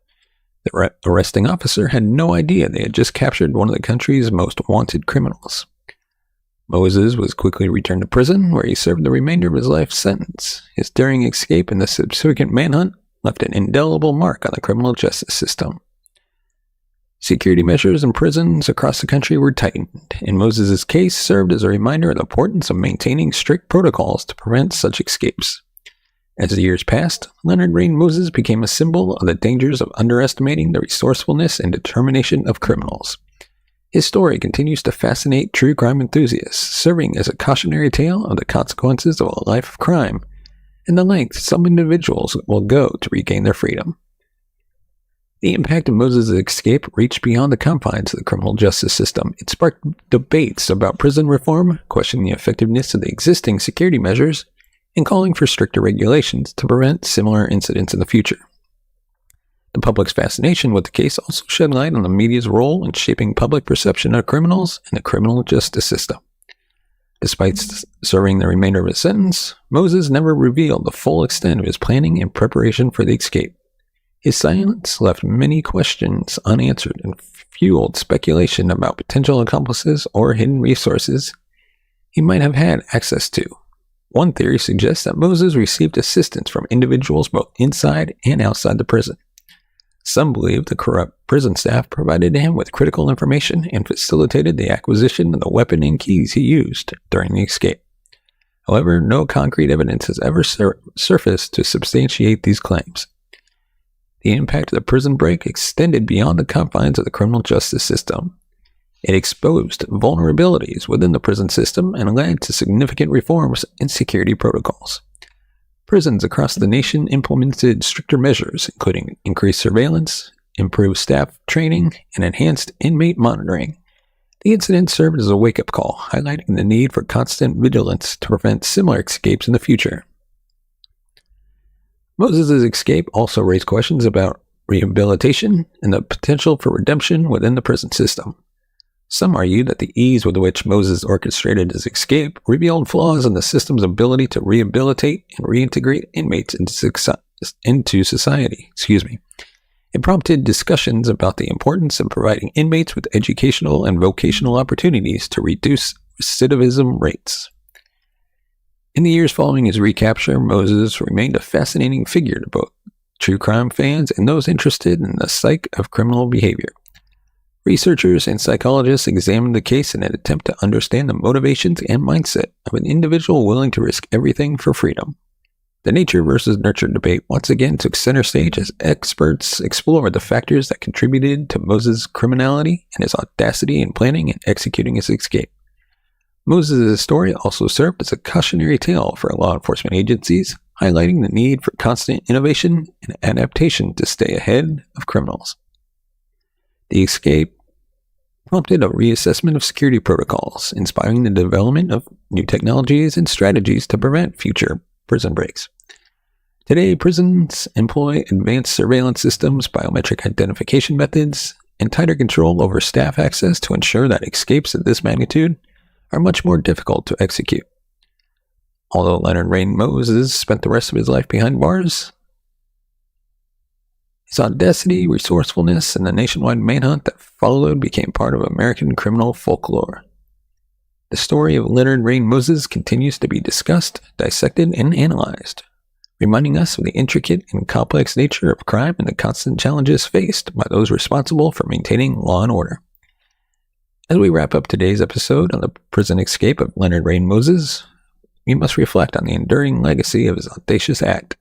The arresting officer had no idea they had just captured one of the country's most wanted criminals. Moses was quickly returned to prison, where he served the remainder of his life sentence. His daring escape and the subsequent manhunt left an indelible mark on the criminal justice system. Security measures in prisons across the country were tightened, and Moses' case served as a reminder of the importance of maintaining strict protocols to prevent such escapes. As the years passed, Leonard Rain Moses became a symbol of the dangers of underestimating the resourcefulness and determination of criminals. His story continues to fascinate true crime enthusiasts, serving as a cautionary tale of the consequences of a life of crime and the lengths some individuals will go to regain their freedom. The impact of Moses' escape reached beyond the confines of the criminal justice system. It sparked debates about prison reform, questioning the effectiveness of the existing security measures, and calling for stricter regulations to prevent similar incidents in the future. The public's fascination with the case also shed light on the media's role in shaping public perception of criminals and the criminal justice system. Despite serving the remainder of his sentence, Moses never revealed the full extent of his planning and preparation for the escape. His silence left many questions unanswered and fueled speculation about potential accomplices or hidden resources he might have had access to. One theory suggests that Moses received assistance from individuals both inside and outside the prison. Some believe the corrupt prison staff provided him with critical information and facilitated the acquisition of the weapon and keys he used during the escape. However, no concrete evidence has ever surfaced to substantiate these claims. The impact of the prison break extended beyond the confines of the criminal justice system. It exposed vulnerabilities within the prison system and led to significant reforms in security protocols. Prisons across the nation implemented stricter measures, including increased surveillance, improved staff training, and enhanced inmate monitoring. The incident served as a wake-up call, highlighting the need for constant vigilance to prevent similar escapes in the future. Moses' escape also raised questions about rehabilitation and the potential for redemption within the prison system. Some argue that the ease with which Moses orchestrated his escape revealed flaws in the system's ability to rehabilitate and reintegrate inmates into society. It prompted discussions about the importance of providing inmates with educational and vocational opportunities to reduce recidivism rates. In the years following his recapture, Moses remained a fascinating figure to both true crime fans and those interested in the psyche of criminal behavior. Researchers and psychologists examined the case in an attempt to understand the motivations and mindset of an individual willing to risk everything for freedom. The nature versus nurture debate once again took center stage as experts explored the factors that contributed to Moses' criminality and his audacity in planning and executing his escape. Moses' story also served as a cautionary tale for law enforcement agencies, highlighting the need for constant innovation and adaptation to stay ahead of criminals. The escape prompted a reassessment of security protocols, inspiring the development of new technologies and strategies to prevent future prison breaks. Today, prisons employ advanced surveillance systems, biometric identification methods, and tighter control over staff access to ensure that escapes of this magnitude are much more difficult to execute. Although Leonard Rain Moses spent the rest of his life behind bars, his audacity, resourcefulness, and the nationwide manhunt that followed became part of American criminal folklore. The story of Leonard Rain Moses continues to be discussed, dissected, and analyzed, reminding us of the intricate and complex nature of crime and the constant challenges faced by those responsible for maintaining law and order. As we wrap up today's episode on the prison escape of Leonard Rain Moses, we must reflect on the enduring legacy of his audacious act.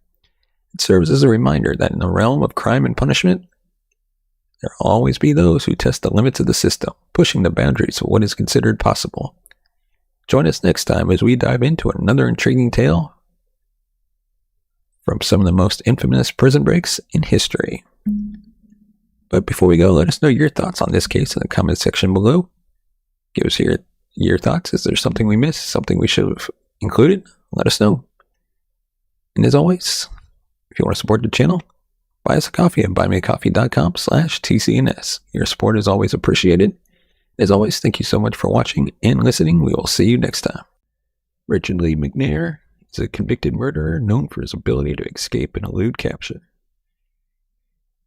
It serves as a reminder that in the realm of crime and punishment, there will always be those who test the limits of the system, pushing the boundaries of what is considered possible. Join us next time as we dive into another intriguing tale from some of the most infamous prison breaks in history. But before we go, let us know your thoughts on this case in the comment section below. Give us your thoughts. Is there something we missed? Something we should have included? Let us know. And as always, if you want to support the channel, buy us a coffee at buymeacoffee.com/TCNS. Your support is always appreciated. As always, thank you so much for watching and listening. We will see you next time. Richard Lee McNair is a convicted murderer known for his ability to escape and elude capture.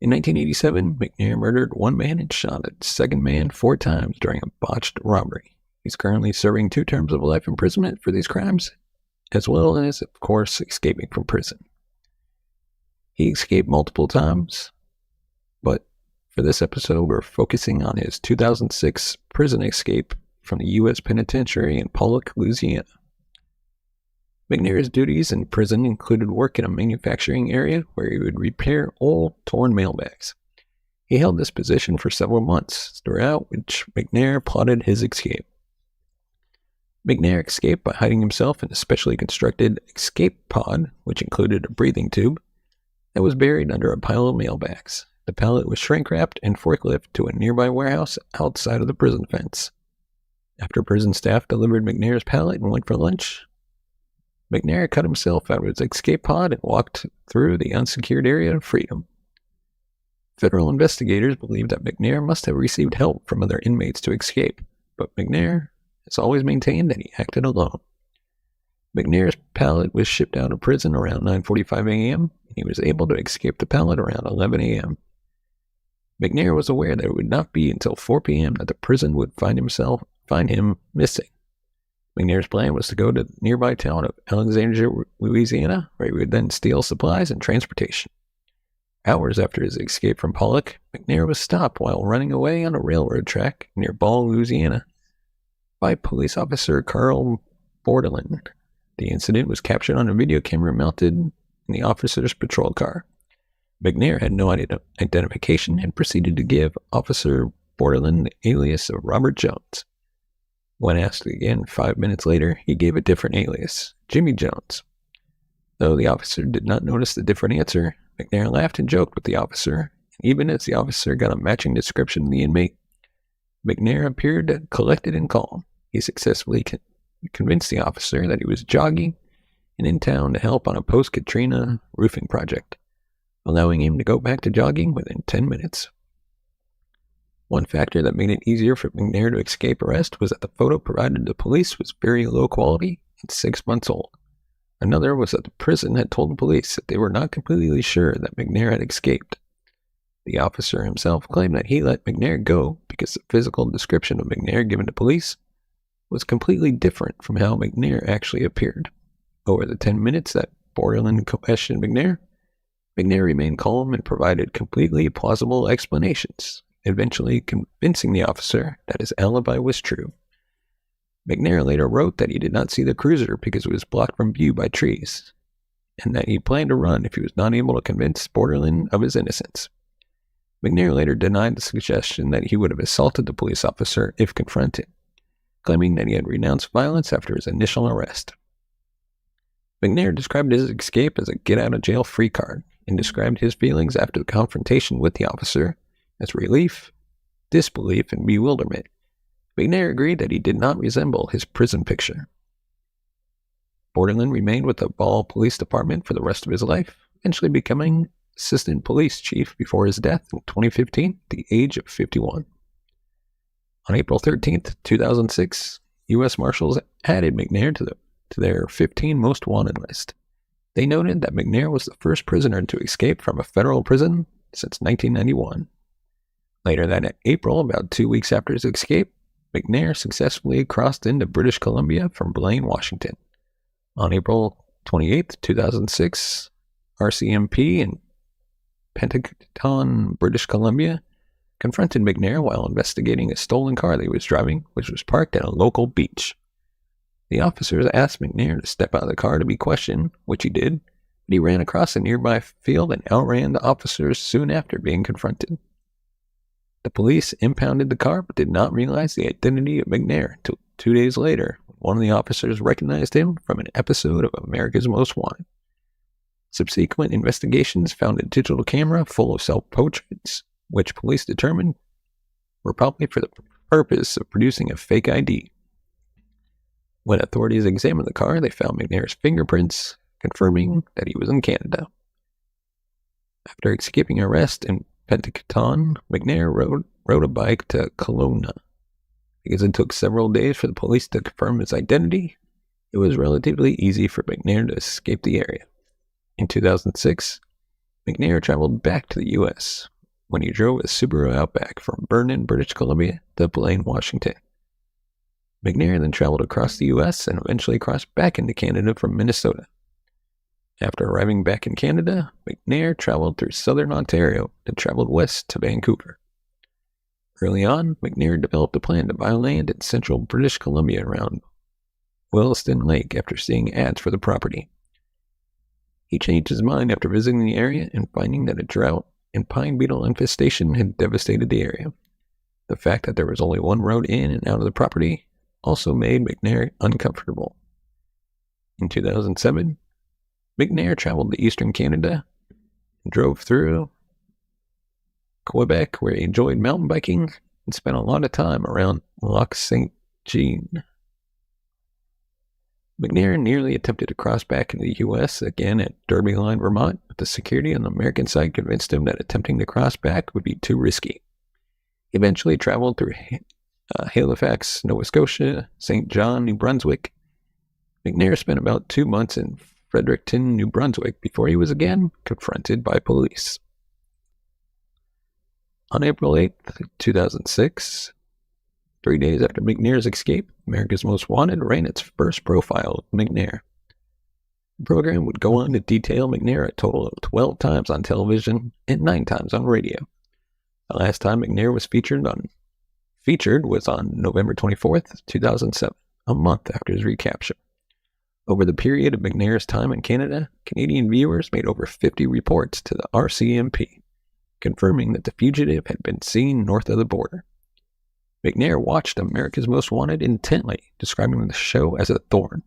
In 1987, McNair murdered one man and shot a second man 4 times during a botched robbery. He's currently serving 2 terms of life imprisonment for these crimes, as well as, of course, escaping from prison. He escaped multiple times, but for this episode, we're focusing on his 2006 prison escape from the U.S. Penitentiary in Pollock, Louisiana. McNair's duties in prison included work in a manufacturing area where he would repair old, torn mailbags. He held this position for several months, throughout which McNair plotted his escape. McNair escaped by hiding himself in a specially constructed escape pod, which included a breathing tube that was buried under a pile of mailbags. The pallet was shrink-wrapped and forklift to a nearby warehouse outside of the prison fence. After prison staff delivered McNair's pallet and went for lunch, McNair cut himself out of his escape pod and walked through the unsecured area of freedom. Federal investigators believe that McNair must have received help from other inmates to escape, but McNair has always maintained that he acted alone. McNair's pallet was shipped out of prison around 9:45 a.m., and he was able to escape the pallet around 11 a.m. McNair was aware that it would not be until 4 p.m. that the prison would find him missing. McNair's plan was to go to the nearby town of Alexandria, Louisiana, where he would then steal supplies and transportation. Hours after his escape from Pollock, McNair was stopped while running away on a railroad track near Ball, Louisiana, by police officer Carl Bordelin. The incident was captured on a video camera mounted in the officer's patrol car. McNair had no identification and proceeded to give Officer Bordelin the alias of Robert Jones. When asked again 5 minutes later, he gave a different alias, Jimmy Jones. Though the officer did not notice the different answer, McNair laughed and joked with the officer, and even as the officer got a matching description of the inmate, McNair appeared collected and calm. He successfully convinced the officer that he was jogging and in town to help on a post-Katrina roofing project, allowing him to go back to jogging within 10 minutes. One factor that made it easier for McNair to escape arrest was that the photo provided to police was very low quality and 6 months old. Another was that the prison had told the police that they were not completely sure that McNair had escaped. The officer himself claimed that he let McNair go because the physical description of McNair given to police was completely different from how McNair actually appeared. Over the 10 minutes that Bordelin questioned McNair remained calm and provided completely plausible explanations, eventually convincing the officer that his alibi was true. McNair later wrote that he did not see the cruiser because it was blocked from view by trees, and that he planned to run if he was not able to convince Bordelin of his innocence. McNair later denied the suggestion that he would have assaulted the police officer if confronted, claiming that he had renounced violence after his initial arrest. McNair described his escape as a get-out-of-jail-free card, and described his feelings after the confrontation with the officer as relief, disbelief, and bewilderment. McNair agreed that he did not resemble his prison picture. Bordelin remained with the Ball Police Department for the rest of his life, eventually becoming assistant police chief before his death in 2015 at the age of 51. On April 13, 2006, U.S. Marshals added McNair to their 15 most wanted list. They noted that McNair was the first prisoner to escape from a federal prison since 1991. Later that April, about 2 weeks after his escape, McNair successfully crossed into British Columbia from Blaine, Washington. On April 28, 2006, RCMP in Penticton, British Columbia, confronted McNair while investigating a stolen car that he was driving, which was parked at a local beach. The officers asked McNair to step out of the car to be questioned, which he did, but he ran across a nearby field and outran the officers soon after being confronted. The police impounded the car but did not realize the identity of McNair until 2 days later, when one of the officers recognized him from an episode of America's Most Wanted. Subsequent investigations found a digital camera full of self-portraits, which police determined were probably for the purpose of producing a fake ID. When authorities examined the car, they found McNair's fingerprints, confirming that he was in Canada. After escaping arrest in Penticton, McNair rode a bike to Kelowna. Because it took several days for the police to confirm his identity, it was relatively easy for McNair to escape the area. In 2006, McNair traveled back to the U.S. when he drove a Subaru Outback from Vernon, British Columbia to Blaine, Washington. McNair then traveled across the U.S. and eventually crossed back into Canada from Minnesota. After arriving back in Canada, McNair traveled through southern Ontario and traveled west to Vancouver. Early on, McNair developed a plan to buy land in central British Columbia around Williston Lake after seeing ads for the property. He changed his mind after visiting the area and finding that a drought and pine beetle infestation had devastated the area. The fact that there was only one road in and out of the property also made McNair uncomfortable. In 2007, McNair traveled to eastern Canada and drove through Quebec, where he enjoyed mountain biking and spent a lot of time around Lac Saint Jean. McNair nearly attempted to cross back into the U.S. again at Derby Line, Vermont, but the security on the American side convinced him that attempting to cross back would be too risky. He eventually traveled through Halifax, Nova Scotia, St. John, New Brunswick. McNair spent about 2 months in Fredericton, New Brunswick, before he was again confronted by police. On April 8, 2006, 3 days after McNair's escape, America's Most Wanted ran its first profile of McNair. The program would go on to detail McNair a total of 12 times on television and 9 times on radio. The last time McNair was featured was on November 24th, 2007, a month after his recapture. Over the period of McNair's time in Canada, Canadian viewers made over 50 reports to the RCMP, confirming that the fugitive had been seen north of the border. McNair watched America's Most Wanted intently, describing the show as a thorn.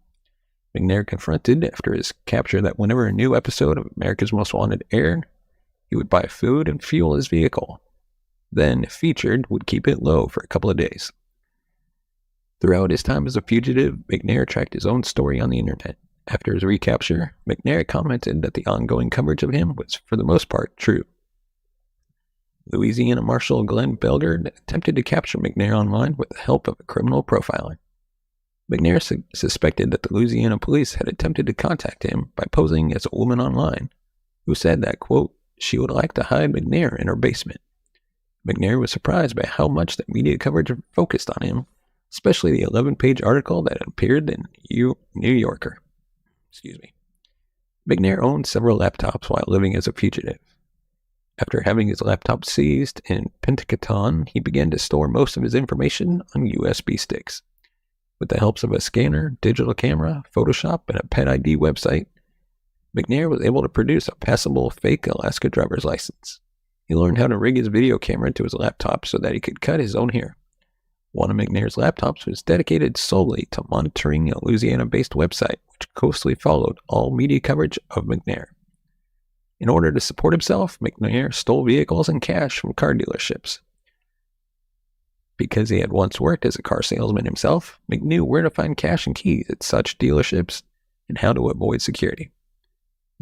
McNair confronted after his capture that whenever a new episode of America's Most Wanted aired, he would buy food and fuel his vehicle. Then, if featured, would keep it low for a couple of days. Throughout his time as a fugitive, McNair tracked his own story on the internet. After his recapture, McNair commented that the ongoing coverage of him was, for the most part, true. Louisiana Marshal Glenn Belgard attempted to capture McNair online with the help of a criminal profiler. McNair suspected that the Louisiana police had attempted to contact him by posing as a woman online, who said that, quote, she would like to hide McNair in her basement. McNair was surprised by how much the media coverage focused on him, especially the 11-page article that appeared in New Yorker. McNair owned several laptops while living as a fugitive. After having his laptop seized in Penticton, he began to store most of his information on USB sticks. With the help of a scanner, digital camera, Photoshop, and a pet ID website, McNair was able to produce a passable fake Alaska driver's license. He learned how to rig his video camera to his laptop so that he could cut his own hair. One of McNair's laptops was dedicated solely to monitoring a Louisiana-based website, which closely followed all media coverage of McNair. In order to support himself, McNair stole vehicles and cash from car dealerships. Because he had once worked as a car salesman himself, Mc knew where to find cash and keys at such dealerships and how to avoid security.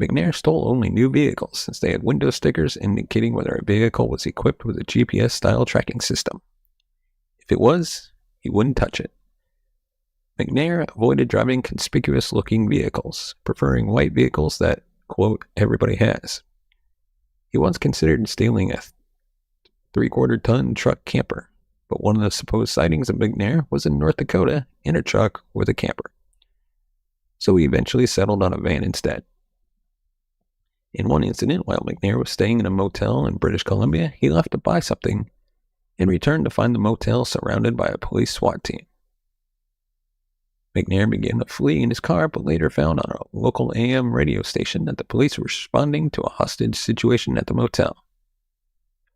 McNair stole only new vehicles since they had window stickers indicating whether a vehicle was equipped with a GPS-style tracking system. If it was, he wouldn't touch it. McNair avoided driving conspicuous-looking vehicles, preferring white vehicles that, quote, everybody has. He once considered stealing a 3/4-ton truck camper, but one of the supposed sightings of McNair was in North Dakota in a truck with a camper. So he eventually settled on a van instead. In one incident, while McNair was staying in a motel in British Columbia, he left to buy something and returned to find the motel surrounded by a police SWAT team. McNair began to flee in his car, but later found on a local AM radio station that the police were responding to a hostage situation at the motel.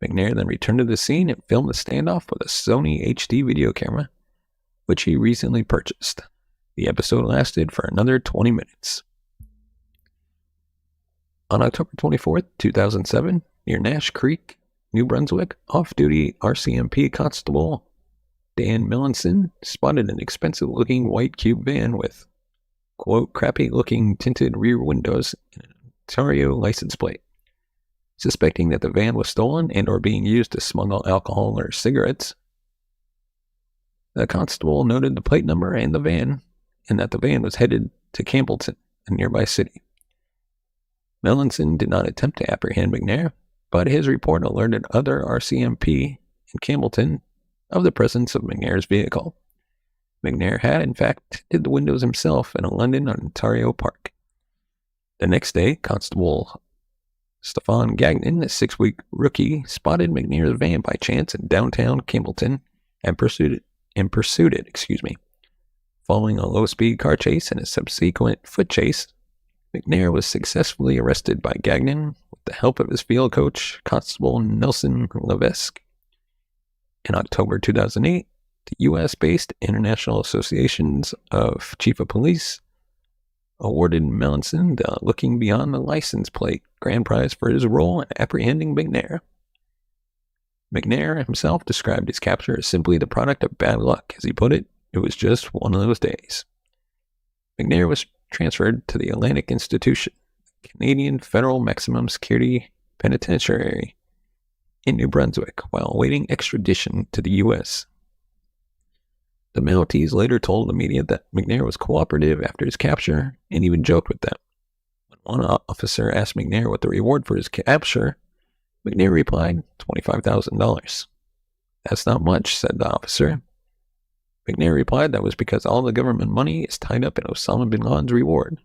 McNair then returned to the scene and filmed the standoff with a Sony HD video camera, which he recently purchased. The episode lasted for another 20 minutes. On October 24th, 2007, near Nash Creek, New Brunswick, off-duty RCMP Constable Dan Millinson spotted an expensive-looking white cube van with, quote, crappy-looking tinted rear windows and an Ontario license plate. Suspecting that the van was stolen and or being used to smuggle alcohol or cigarettes, the constable noted the plate number and that the van was headed to Campbellton, a nearby city. Millinson did not attempt to apprehend McNair, but his report alerted other RCMP in Campbellton of the presence of McNair's vehicle. McNair had, in fact, tinted the windows himself in a London, Ontario park. The next day, Constable Stefan Gagnon, a 6-week rookie, spotted McNair's van by chance in downtown Campbellton and pursued it. Following a low-speed car chase and a subsequent foot chase, McNair was successfully arrested by Gagnon with the help of his field coach, Constable Nelson Levesque. In October 2008, the U.S.-based International Associations of Chief of Police awarded Melanson the Looking Beyond the License Plate grand prize for his role in apprehending McNair. McNair himself described his capture as simply the product of bad luck. As he put it, it was just one of those days. McNair was transferred to the Atlantic Institution, Canadian Federal Maximum Security Penitentiary in New Brunswick, while awaiting extradition to the U.S. The Maltese later told the media that McNair was cooperative after his capture and even joked with them. When one officer asked McNair what the reward for his capture, McNair replied, $25,000. That's not much, said the officer. McNair replied that was because all the government money is tied up in Osama bin Laden's reward.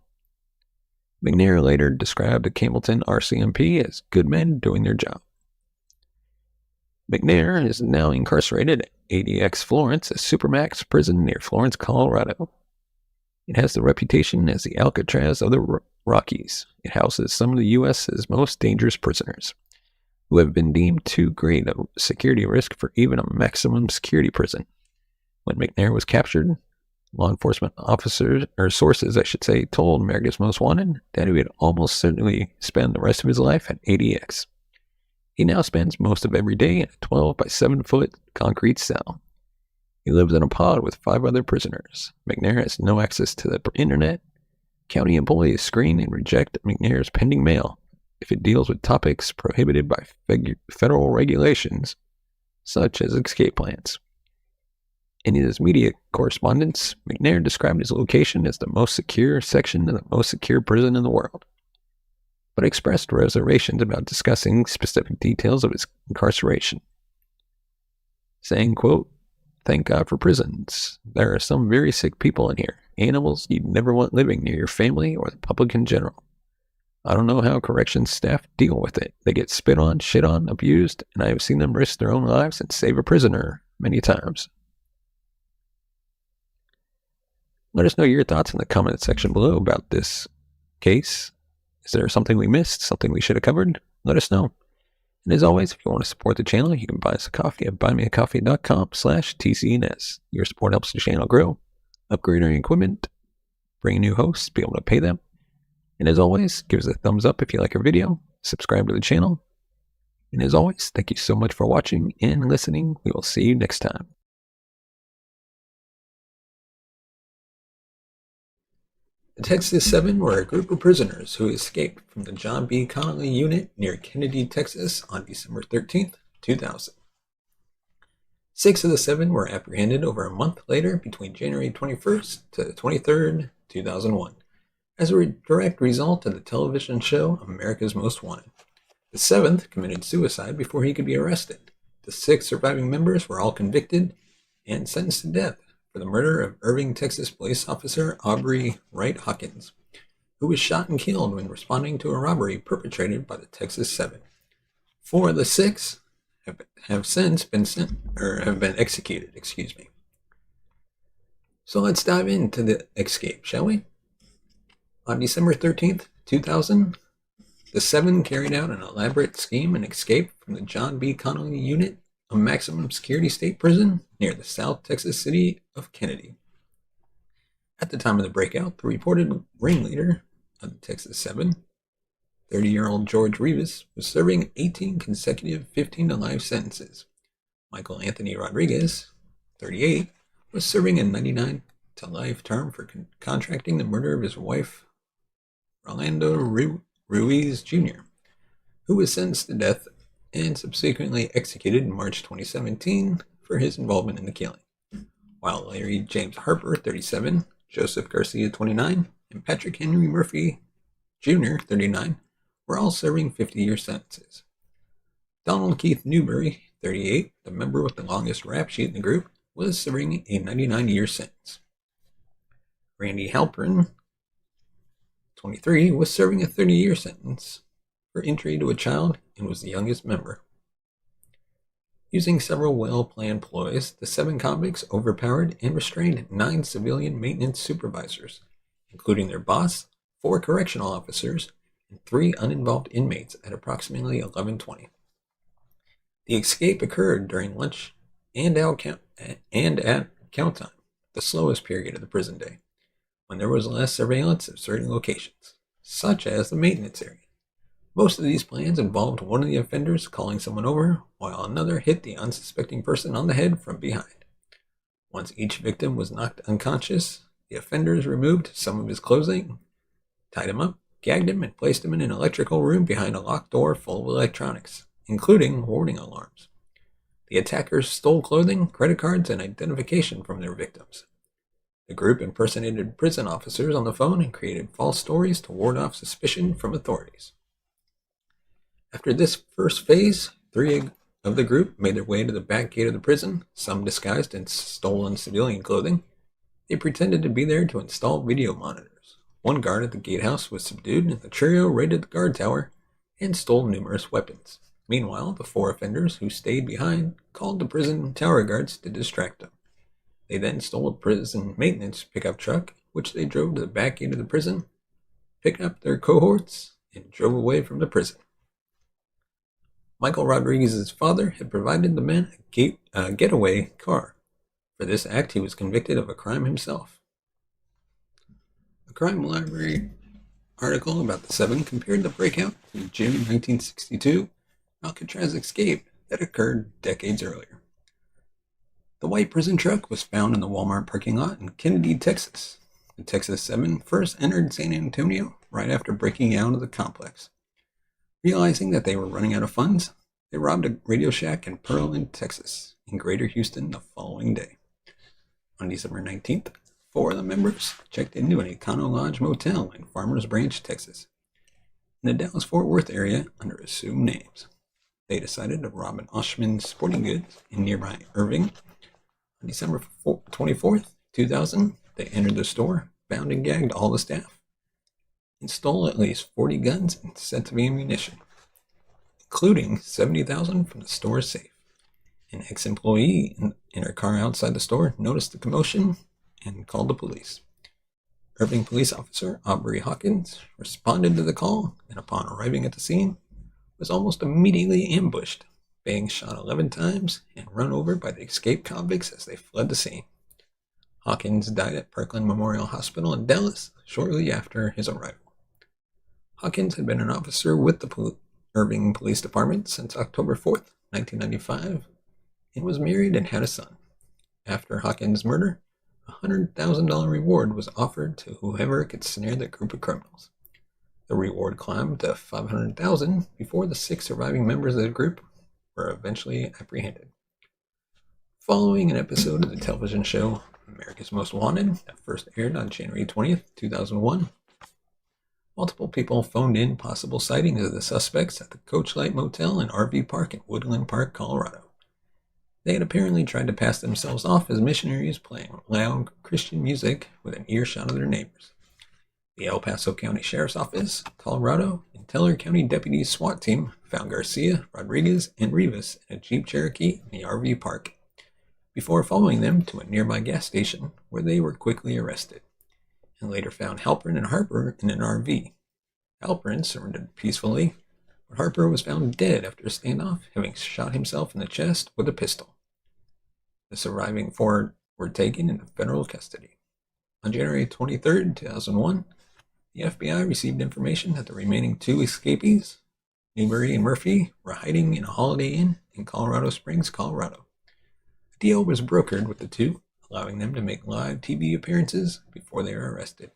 McNair later described the Campbellton RCMP as good men doing their job. McNair is now incarcerated at ADX Florence, a supermax prison near Florence, Colorado. It has the reputation as the Alcatraz of the Rockies. It houses some of the U.S.'s most dangerous prisoners, who have been deemed too great a security risk for even a maximum security prison. When McNair was captured, law enforcement sources, told America's Most Wanted that he would almost certainly spend the rest of his life at ADX. He now spends most of every day in a 12 by 7 foot concrete cell. He lives in a pod with 5 other prisoners. McNair has no access to the internet. County employees screen and reject McNair's pending mail if it deals with topics prohibited by federal regulations, such as escape plans. In his media correspondence, McNair described his location as the most secure section of the most secure prison in the world, but expressed reservations about discussing specific details of his incarceration, saying, quote, "Thank God for prisons. There are some very sick people in here, animals you'd never want living near your family or the public in general. I don't know how corrections staff deal with it. They get spit on, shit on, abused, and I have seen them risk their own lives and save a prisoner many times." Let us know your thoughts in the comment section below about this case. Is there something we missed, something we should have covered? Let us know. And as always, if you want to support the channel, you can buy us a coffee at buymeacoffee.com/TCNS. Your support helps the channel grow, upgrade our equipment, bring new hosts, be able to pay them. And as always, give us a thumbs up if you like our video, subscribe to the channel. And as always, thank you so much for watching and listening. We will see you next time. The Texas Seven were a group of prisoners who escaped from the John B. Connolly unit near Kennedy, Texas on December 13, 2000. 6 of the 7 were apprehended over a month later between January 21st to the 23rd, 2001, as a direct result of the television show America's Most Wanted. The 7th committed suicide before he could be arrested. The 6 surviving members were all convicted and sentenced to death for the murder of Irving, Texas police officer Aubrey Wright Hawkins, who was shot and killed when responding to a robbery perpetrated by the Texas Seven. 4 of the 6 have since been executed. So let's dive into the escape, shall we? On December 13th, 2000, the 7 carried out an elaborate scheme and escape from the John B. Connolly unit, a maximum security state prison near the South Texas city of Kennedy. At the time of the breakout, the reported ringleader of the Texas Seven, 30-year-old George Rivas, was serving 18 consecutive 15-to-life sentences. Michael Anthony Rodriguez, 38, was serving a 99-to-life term for contracting the murder of his wife, Rolando Ruiz Jr., who was sentenced to death and subsequently executed in March 2017 for his involvement in the killing, while Larry James Harper, 37, Joseph Garcia, 29, and Patrick Henry Murphy Jr., 39, were all serving 50-year sentences. Donald Keith Newberry, 38, the member with the longest rap sheet in the group, was serving a 99-year sentence. Randy Halpern, 23, was serving a 30-year sentence for injury to a child and was the youngest member. Using several well-planned ploys, the 7 convicts overpowered and restrained 9 civilian maintenance supervisors, including their boss, 4 correctional officers, and 3 uninvolved inmates at approximately 11:20. The escape occurred during lunch and at count time, the slowest period of the prison day, when there was less surveillance of certain locations, such as the maintenance area. Most of these plans involved one of the offenders calling someone over, while another hit the unsuspecting person on the head from behind. Once each victim was knocked unconscious, the offenders removed some of his clothing, tied him up, gagged him, and placed him in an electrical room behind a locked door full of electronics, including warning alarms. The attackers stole clothing, credit cards, and identification from their victims. The group impersonated prison officers on the phone and created false stories to ward off suspicion from authorities. After this first phase, 3 of the group made their way to the back gate of the prison, some disguised in stolen civilian clothing. They pretended to be there to install video monitors. One guard at the gatehouse was subdued, and the trio raided the guard tower and stole numerous weapons. Meanwhile, the 4 offenders who stayed behind called the prison tower guards to distract them. They then stole a prison maintenance pickup truck, which they drove to the back gate of the prison, picked up their cohorts, and drove away from the prison. Michael Rodriguez's father had provided the men a getaway car. For this act, he was convicted of a crime himself. A Crime Library article about the 7 compared the breakout to the June 1962 Alcatraz escape that occurred decades earlier. The white prison truck was found in the Walmart parking lot in Kennedy, Texas. The Texas 7 first entered San Antonio right after breaking out of the complex. Realizing that they were running out of funds, they robbed a Radio Shack in Pearland, Texas, in Greater Houston the following day. On December 19th, 4 of the members checked into an Econo Lodge motel in Farmers Branch, Texas, in the Dallas-Fort Worth area under assumed names. They decided to rob an Oshman Sporting Goods in nearby Irving. On December 24th, 2000, they entered the store, bound and gagged all the staff, and stole at least 40 guns and sets of ammunition, including $70,000 from the store's safe. An ex-employee in her car outside the store noticed the commotion and called the police. Irving police officer Aubrey Hawkins responded to the call, and upon arriving at the scene, was almost immediately ambushed, being shot 11 times and run over by the escaped convicts as they fled the scene. Hawkins died at Parkland Memorial Hospital in Dallas shortly after his arrival. Hawkins had been an officer with the Irving Police Department since October 4th, 1995, and was married and had a son. After Hawkins' murder, a $100,000 reward was offered to whoever could snare the group of criminals. The reward climbed to $500,000 before the 6 surviving members of the group were eventually apprehended. Following an episode of the television show America's Most Wanted that first aired on January 20th, 2001, multiple people phoned in possible sightings of the suspects at the Coachlight Motel and RV Park in Woodland Park, Colorado. They had apparently tried to pass themselves off as missionaries playing loud Christian music within earshot of their neighbors. The El Paso County Sheriff's Office, Colorado, and Teller County Deputies SWAT team found Garcia, Rodriguez, and Rivas in a Jeep Cherokee in the RV park, before following them to a nearby gas station where they were quickly arrested, and later found Halpern and Harper in an RV. Halpern surrendered peacefully, but Harper was found dead after a standoff, having shot himself in the chest with a pistol. The surviving 4 were taken into federal custody. On January 23, 2001, the FBI received information that the remaining 2 escapees, Newberry and Murphy, were hiding in a Holiday Inn in Colorado Springs, Colorado. A deal was brokered with the 2, allowing them to make live TV appearances before they were arrested.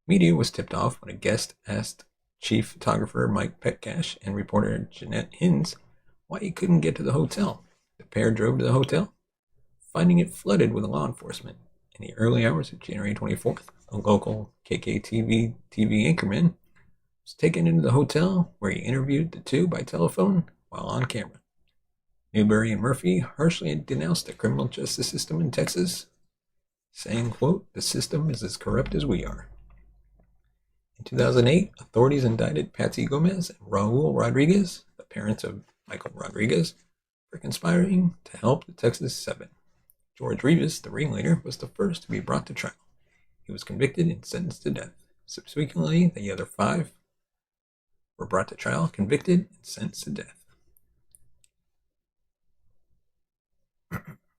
Media was tipped off when a guest asked chief photographer Mike Petcash and reporter Jeanette Hinz why he couldn't get to the hotel. The pair drove to the hotel, finding it flooded with law enforcement. In the early hours of January 24th, a local KKTV TV anchorman was taken into the hotel where he interviewed the 2 by telephone while on camera. Newberry and Murphy harshly denounced the criminal justice system in Texas, saying, quote, "The system is as corrupt as we are." In 2008, authorities indicted Patsy Gomez and Raul Rodriguez, the parents of Michael Rodriguez, for conspiring to help the Texas Seven. George Rivas, the ringleader, was the first to be brought to trial. He was convicted and sentenced to death. Subsequently, the other 5 were brought to trial, convicted, and sentenced to death.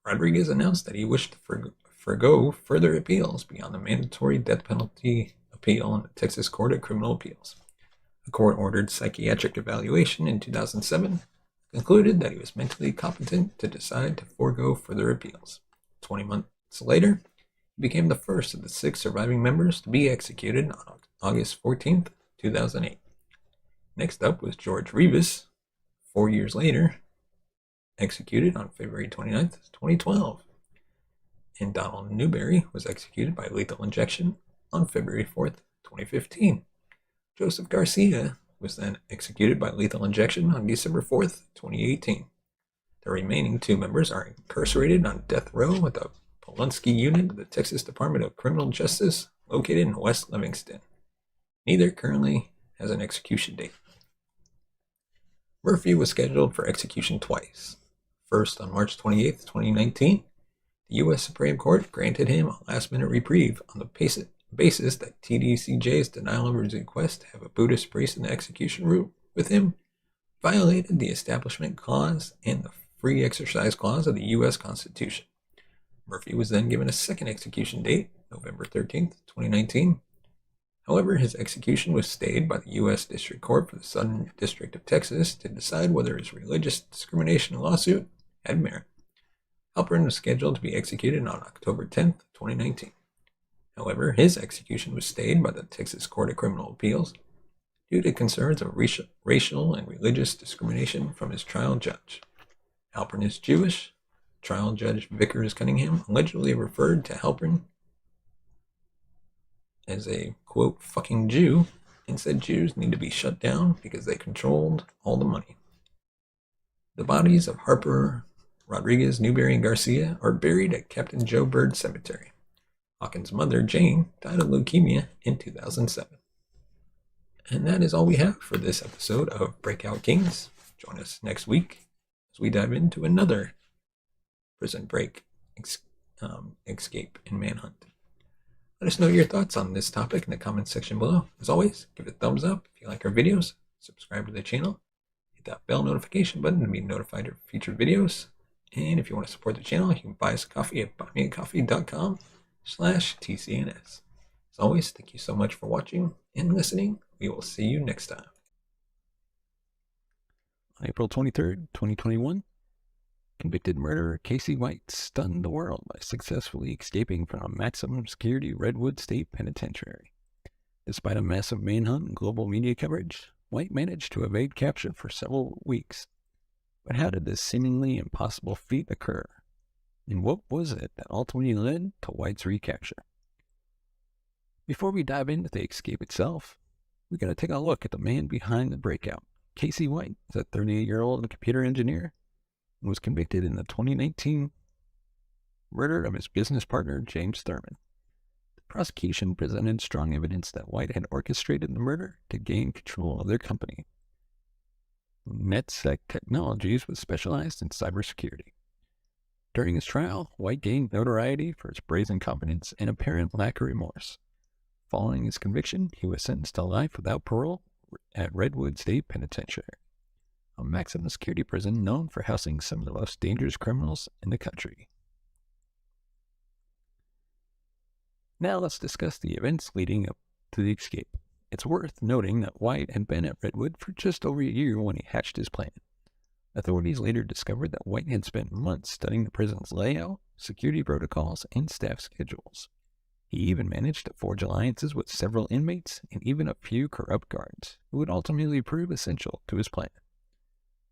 Rodriguez announced that he wished to forgo further appeals beyond the mandatory death penalty appeal in the Texas Court of Criminal Appeals. A court-ordered psychiatric evaluation in 2007 concluded that he was mentally competent to decide to forego further appeals. 20 months later, he became the first of the 6 surviving members to be executed on August 14, 2008. Next up was George Rivas, 4 years later, executed on February 29, 2012. And Donald Newberry was executed by lethal injection on February 4, 2015. Joseph Garcia was then executed by lethal injection on December 4, 2018. The remaining 2 members are incarcerated on death row at the Polunsky Unit of the Texas Department of Criminal Justice, located in West Livingston. Neither currently has an execution date. Murphy was scheduled for execution twice. First, on March 28, 2019, the U.S. Supreme Court granted him a last-minute reprieve on the basis that TDCJ's denial of his request to have a Buddhist priest in the execution room with him violated the Establishment Clause and the Free Exercise Clause of the U.S. Constitution. Murphy was then given a second execution date, November 13, 2019. However, his execution was stayed by the U.S. District Court for the Southern District of Texas to decide whether his religious discrimination lawsuit had merit. Halpern was scheduled to be executed on October 10, 2019. However, his execution was stayed by the Texas Court of Criminal Appeals due to concerns of racial and religious discrimination from his trial judge. Halpern is Jewish. Trial Judge Vickers Cunningham allegedly referred to Halpern as a, quote, fucking Jew, and said Jews need to be shut down because they controlled all the money. The bodies of Harper, Rodriguez, Newberry, and Garcia are buried at Captain Joe Bird Cemetery. Hawkins' mother, Jane, died of leukemia in 2007. And that is all we have for this episode of Breakout Kings. Join us next week as we dive into another prison break, escape, and manhunt. Let us know your thoughts on this topic in the comments section below. As always, give it a thumbs up if you like our videos, subscribe to the channel, hit that bell notification button to be notified of future videos, and if you want to support the channel, you can buy us a coffee at buymeacoffee.com/TCNS. As always, thank you so much for watching and listening. We will see you next time. On April 23rd, 2021, convicted murderer Casey White stunned the world by successfully escaping from a maximum security Redwood State Penitentiary. Despite a massive manhunt and global media coverage, White managed to evade capture for several weeks. But how did this seemingly impossible feat occur? And what was it that ultimately led to White's recapture? Before we dive into the escape itself, we got to take a look at the man behind the breakout. Casey White is a 38-year-old computer engineer and was convicted in the 2019 murder of his business partner, James Thurman. The prosecution presented strong evidence that White had orchestrated the murder to gain control of their company, NetSec Technologies, was specialized in cybersecurity. During his trial, White gained notoriety for his brazen competence and apparent lack of remorse. Following his conviction, he was sentenced to life without parole at Redwood State Penitentiary, a maximum security prison known for housing some of the most dangerous criminals in the country. Now let's discuss the events leading up to the escape. It's worth noting that White had been at Redwood for just over a year when he hatched his plan. Authorities later discovered that White had spent months studying the prison's layout, security protocols, and staff schedules. He even managed to forge alliances with several inmates and even a few corrupt guards, who would ultimately prove essential to his plan.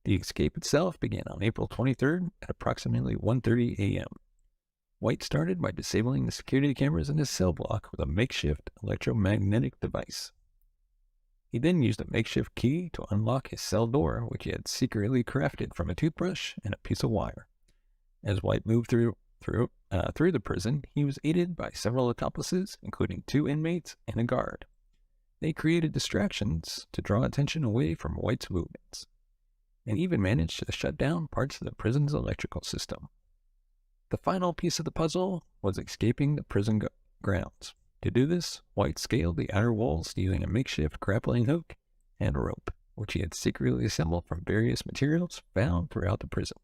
The escape itself began on April 23rd at approximately 1:30 a.m. White started by disabling the security cameras in his cell block with a makeshift electromagnetic device. He then used a makeshift key to unlock his cell door, which he had secretly crafted from a toothbrush and a piece of wire. As White moved through the prison, he was aided by several accomplices, including 2 inmates and a guard. They created distractions to draw attention away from White's movements. and even managed to shut down parts of the prison's electrical system. The final piece of the puzzle was escaping the prison grounds. To do this, White scaled the outer walls using a makeshift grappling hook and a rope, which he had secretly assembled from various materials found throughout the prison.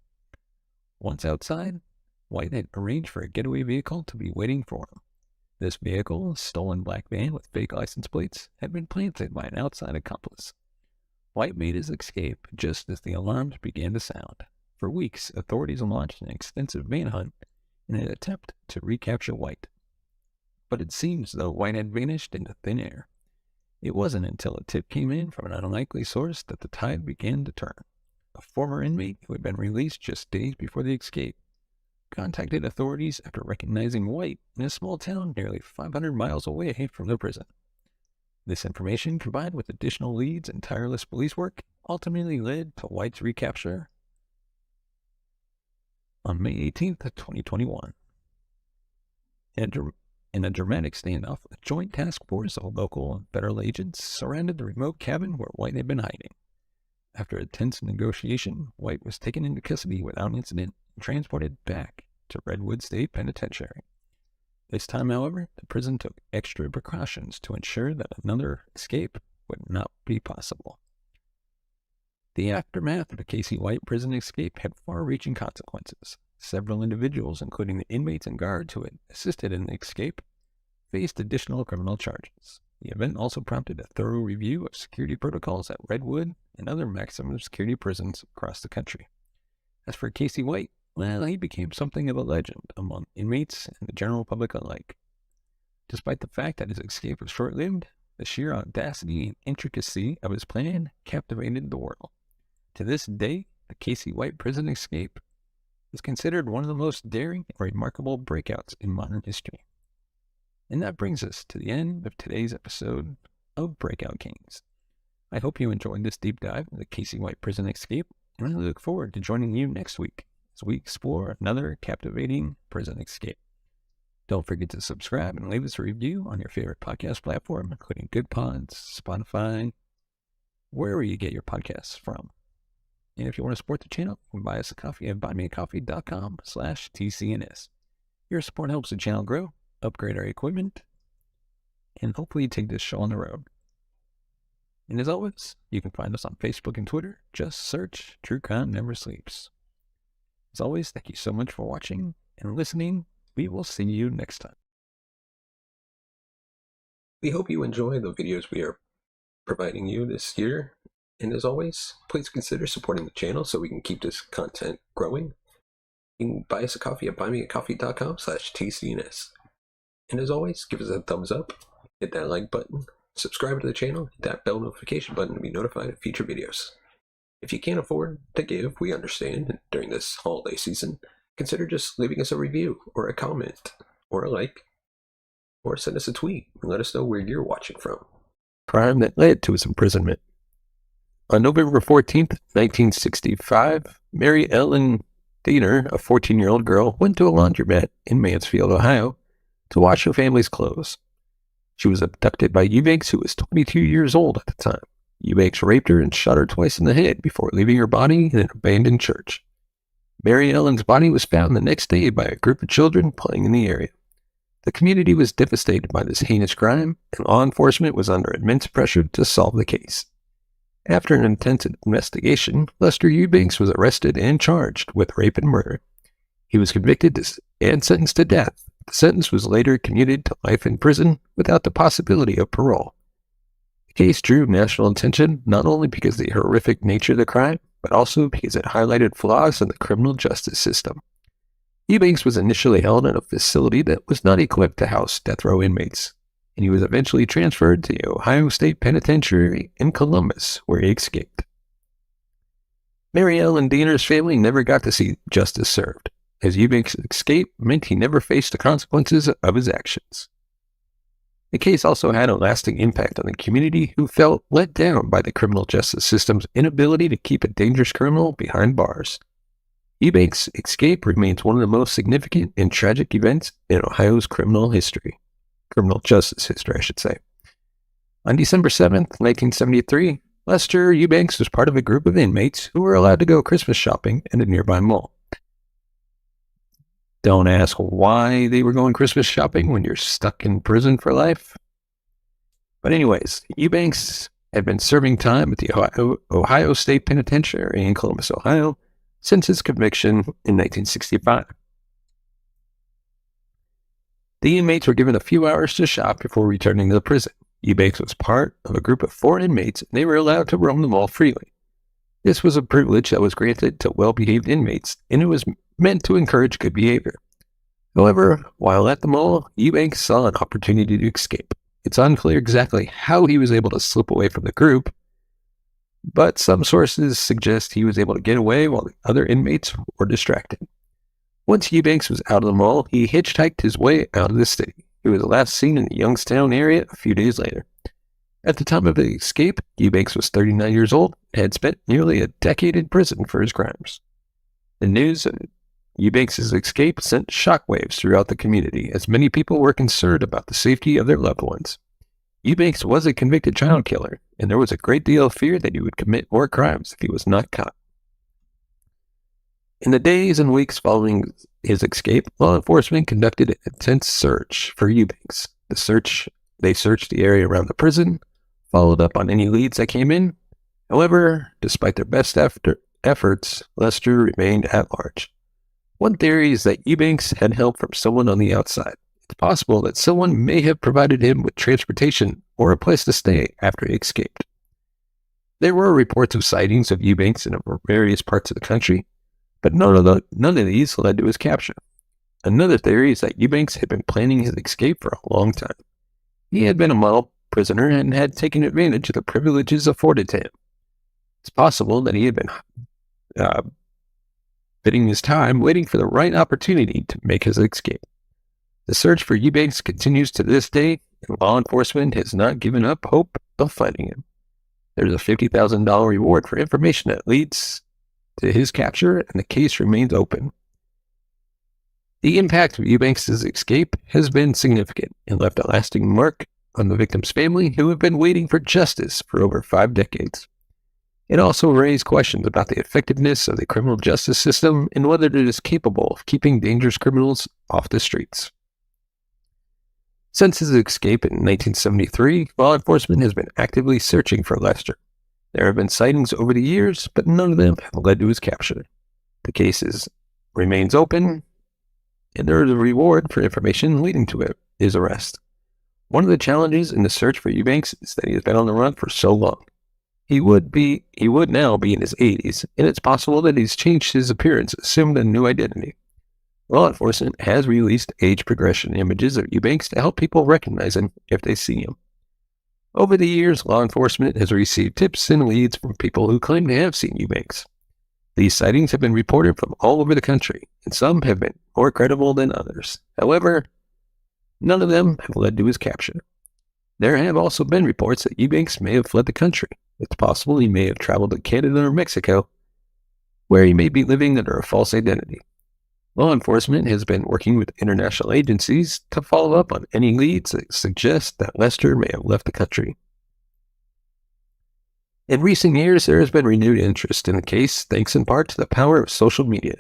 Once outside, White had arranged for a getaway vehicle to be waiting for him. This vehicle, a stolen black van with fake license plates, had been planted by an outside accomplice. White made his escape just as the alarms began to sound. For weeks, authorities launched an extensive manhunt in an attempt to recapture White. But it seems as though White had vanished into thin air. It wasn't until a tip came in from an unlikely source that the tide began to turn. A former inmate who had been released just days before the escape contacted authorities after recognizing White in a small town nearly 500 miles away from the prison. This information, combined with additional leads and tireless police work, ultimately led to White's recapture on May 18th, 2021. In a dramatic standoff, a joint task force of local and federal agents surrounded the remote cabin where White had been hiding. After a tense negotiation, White was taken into custody without incident and transported back to Redwood State Penitentiary. This time, however, the prison took extra precautions to ensure that another escape would not be possible. The aftermath of the Casey White prison escape had far-reaching consequences. Several individuals, including the inmates and guards who had assisted in the escape, faced additional criminal charges. The event also prompted a thorough review of security protocols at Redwood and other maximum security prisons across the country. As for Casey White, well, he became something of a legend among inmates and the general public alike. Despite the fact that his escape was short-lived, the sheer audacity and intricacy of his plan captivated the world. To this day, the Casey White prison escape is considered one of the most daring and remarkable breakouts in modern history. And that brings us to the end of today's episode of Breakout Kings. I hope you enjoyed this deep dive into the Casey White prison escape, and I look forward to joining you next week as we explore another captivating prison escape. Don't forget to subscribe and leave us a review on your favorite podcast platform, including Good Pods, Spotify, wherever you get your podcasts from. And if you want to support the channel, you can buy us a coffee at buymeacoffee.com/TCNS. Your support helps the channel grow, upgrade our equipment, and hopefully take this show on the road. And as always, you can find us on Facebook and Twitter. Just search True Crime Never Sleeps. As always, thank you so much for watching and listening. We will see you next time. We hope you enjoy the videos we are providing you this year. And as always, please consider supporting the channel so we can keep this content growing. You can buy us a coffee at buymeacoffee.com/TCNS. And as always, give us a thumbs up, hit that like button, subscribe to the channel, hit that bell notification button to be notified of future videos. If you can't afford to give, we understand during this holiday season, consider just leaving us a review or a comment or a like, or send us a tweet and let us know where you're watching from. Crime that led to his imprisonment. On November 14th, 1965, Mary Ellen Diener, a 14-year-old girl, went to a laundromat in Mansfield, Ohio, to wash her family's clothes. She was abducted by Eubanks, who was 22 years old at the time. Eubanks raped her and shot her twice in the head before leaving her body in an abandoned church. Mary Ellen's body was found the next day by a group of children playing in the area. The community was devastated by this heinous crime, and law enforcement was under immense pressure to solve the case. After an intense investigation, Lester Eubanks was arrested and charged with rape and murder. He was convicted and sentenced to death. The sentence was later commuted to life in prison without the possibility of parole. The case drew national attention not only because of the horrific nature of the crime, but also because it highlighted flaws in the criminal justice system. Eubanks was initially held in a facility that was not equipped to house death row inmates, and he was eventually transferred to the Ohio State Penitentiary in Columbus, where he escaped. Mary Ellen Diener's family never got to see justice served, as Eubanks' escape meant he never faced the consequences of his actions. The case also had a lasting impact on the community, who felt let down by the criminal justice system's inability to keep a dangerous criminal behind bars. Eubanks' escape remains one of the most significant and tragic events in Ohio's criminal justice history, I should say. On December 7th, 1973, Lester Eubanks was part of a group of inmates who were allowed to go Christmas shopping at a nearby mall. Don't ask why they were going Christmas shopping when you're stuck in prison for life. But anyways, Eubanks had been serving time at the Ohio State Penitentiary in Columbus, Ohio, since his conviction in 1965. The inmates were given a few hours to shop before returning to the prison. Eubanks was part of a group of 4 inmates, and they were allowed to roam the mall freely. This was a privilege that was granted to well-behaved inmates, and it was meant to encourage good behavior. However, while at the mall, Eubanks saw an opportunity to escape. It's unclear exactly how he was able to slip away from the group, but some sources suggest he was able to get away while the other inmates were distracted. Once Eubanks was out of the mall, he hitchhiked his way out of the city. He was last seen in the Youngstown area a few days later. At the time of the escape, Eubanks was 39 years old and had spent nearly a decade in prison for his crimes. The news of Eubanks' escape sent shockwaves throughout the community, as many people were concerned about the safety of their loved ones. Eubanks was a convicted child killer, and there was a great deal of fear that he would commit more crimes if he was not caught. In the days and weeks following his escape, law enforcement conducted an intense search for Eubanks. They searched the area around the prison, followed up on any leads that came in. However, despite their best efforts, Lester remained at large. One theory is that Eubanks had help from someone on the outside. It's possible that someone may have provided him with transportation or a place to stay after he escaped. There were reports of sightings of Eubanks in various parts of the country, but none of these led to his capture. Another theory is that Eubanks had been planning his escape for a long time. He had been a model prisoner and had taken advantage of the privileges afforded to him. It's possible that he had been bidding his time, waiting for the right opportunity to make his escape. The search for Eubanks continues to this day, and law enforcement has not given up hope of finding him. There's a $50,000 reward for information that leads to his capture, and the case remains open. The impact of Eubanks' escape has been significant and left a lasting mark on the victim's family, who have been waiting for justice for over 5 decades. It also raised questions about the effectiveness of the criminal justice system and whether it is capable of keeping dangerous criminals off the streets. Since his escape in 1973, law enforcement has been actively searching for Lester. There have been sightings over the years, but none of them have led to his capture. The case remains open, and there is a reward for information leading to his arrest. One of the challenges in the search for Eubanks is that he has been on the run for so long. He would now be in his 80s, and it's possible that he's changed his appearance, assumed a new identity. Law enforcement has released age progression images of Eubanks to help people recognize him if they see him. Over the years, law enforcement has received tips and leads from people who claim to have seen Eubanks. These sightings have been reported from all over the country, and some have been more credible than others. However, none of them have led to his capture. There have also been reports that Eubanks may have fled the country. It's possible he may have traveled to Canada or Mexico, where he may be living under a false identity. Law enforcement has been working with international agencies to follow up on any leads that suggest that Lester may have left the country. In recent years, there has been renewed interest in the case, thanks in part to the power of social media.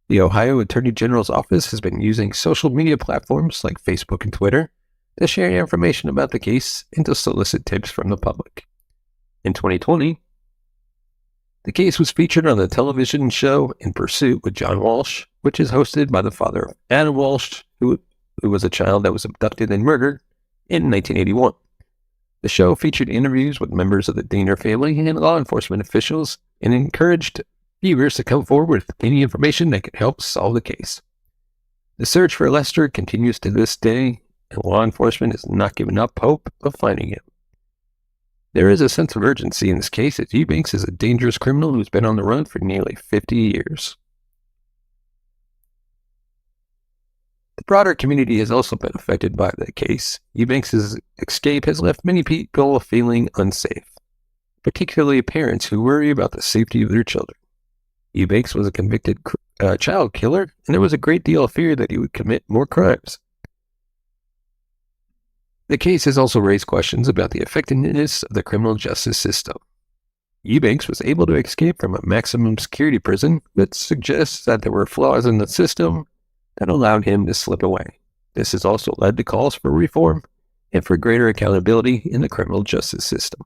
The Ohio Attorney General's office has been using social media platforms like Facebook and Twitter to share information about the case and to solicit tips from the public. In 2020, the case was featured on the television show In Pursuit with John Walsh, which is hosted by the father of Adam Walsh, who was a child that was abducted and murdered in 1981. The show featured interviews with members of the Diener family and law enforcement officials and encouraged viewers to come forward with any information that could help solve the case. The search for Lester continues to this day, and law enforcement has not given up hope of finding him. There is a sense of urgency in this case, as Eubanks is a dangerous criminal who's been on the run for nearly 50 years. The broader community has also been affected by the case. Eubanks' escape has left many people feeling unsafe, particularly parents who worry about the safety of their children. Eubanks was a convicted child killer, and there was a great deal of fear that he would commit more crimes. The case has also raised questions about the effectiveness of the criminal justice system. Eubanks was able to escape from a maximum security prison, which suggests that there were flaws in the system that allowed him to slip away. This has also led to calls for reform and for greater accountability in the criminal justice system.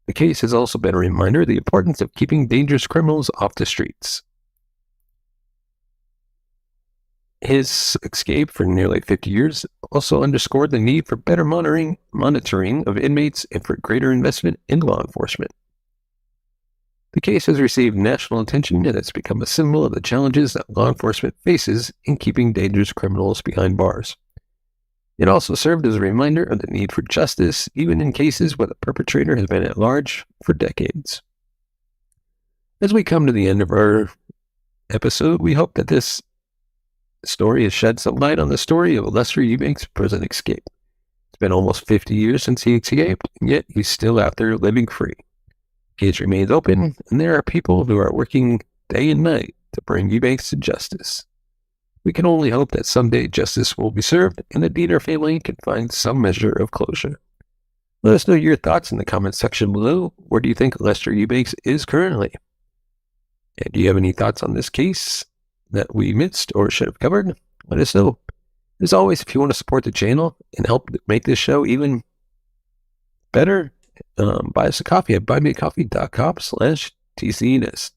The case has also been a reminder of the importance of keeping dangerous criminals off the streets. His escape for nearly 50 years also underscored the need for better monitoring of inmates and for greater investment in law enforcement. The case has received national attention and has become a symbol of the challenges that law enforcement faces in keeping dangerous criminals behind bars. It also served as a reminder of the need for justice, even in cases where the perpetrator has been at large for decades. As we come to the end of our episode, we hope that this story has shed some light on the story of Lester Eubanks' prison escape. It's been almost 50 years since he escaped, and yet he's still out there living free. The case remains open, and there are people who are working day and night to bring Eubanks to justice. We can only hope that someday justice will be served and the Dieter family can find some measure of closure. Let us know your thoughts in the comments section below. Where do you think Lester Eubanks is currently? And do you have any thoughts on this case that we missed or should have covered? Let us know. As always, if you want to support the channel and help make this show even better, buy us a coffee at buymeacoffee.com/TCNS.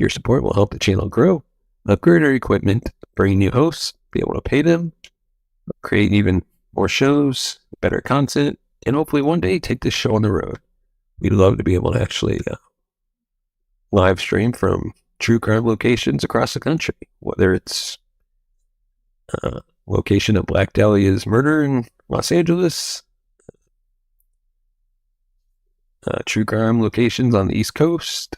Your support will help the channel grow, upgrade our equipment, bring new hosts, be able to pay them, create even more shows, better content, and hopefully one day take this show on the road. We'd love to be able to actually live stream from true crime locations across the country, whether it's location of Black Dahlia's murder in Los Angeles, true crime locations on the East Coast,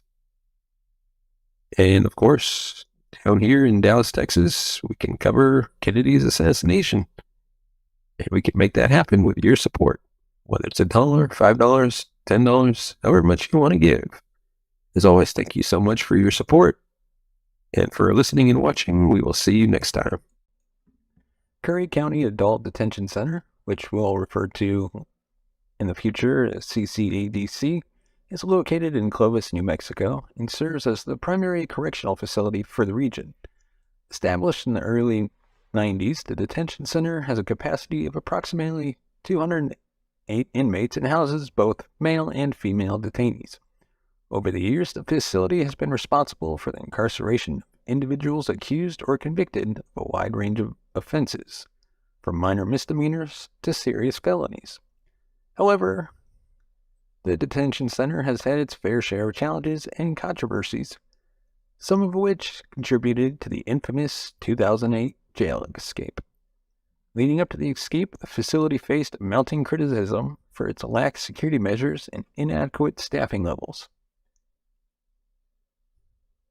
and of course, down here in Dallas, Texas, we can cover Kennedy's assassination. And we can make that happen with your support, whether it's $1, $5, $10, however much you want to give. As always, thank you so much for your support and for listening and watching. We will see you next time. Curry County Adult Detention Center, which we'll refer to in the future as CCADC, is located in Clovis, New Mexico, and serves as the primary correctional facility for the region. Established in the early 90s, the detention center has a capacity of approximately 208 inmates and houses both male and female detainees. Over the years, the facility has been responsible for the incarceration of individuals accused or convicted of a wide range of offenses, from minor misdemeanors to serious felonies. However, the detention center has had its fair share of challenges and controversies, some of which contributed to the infamous 2008 jail escape. Leading up to the escape, the facility faced mounting criticism for its lax security measures and inadequate staffing levels.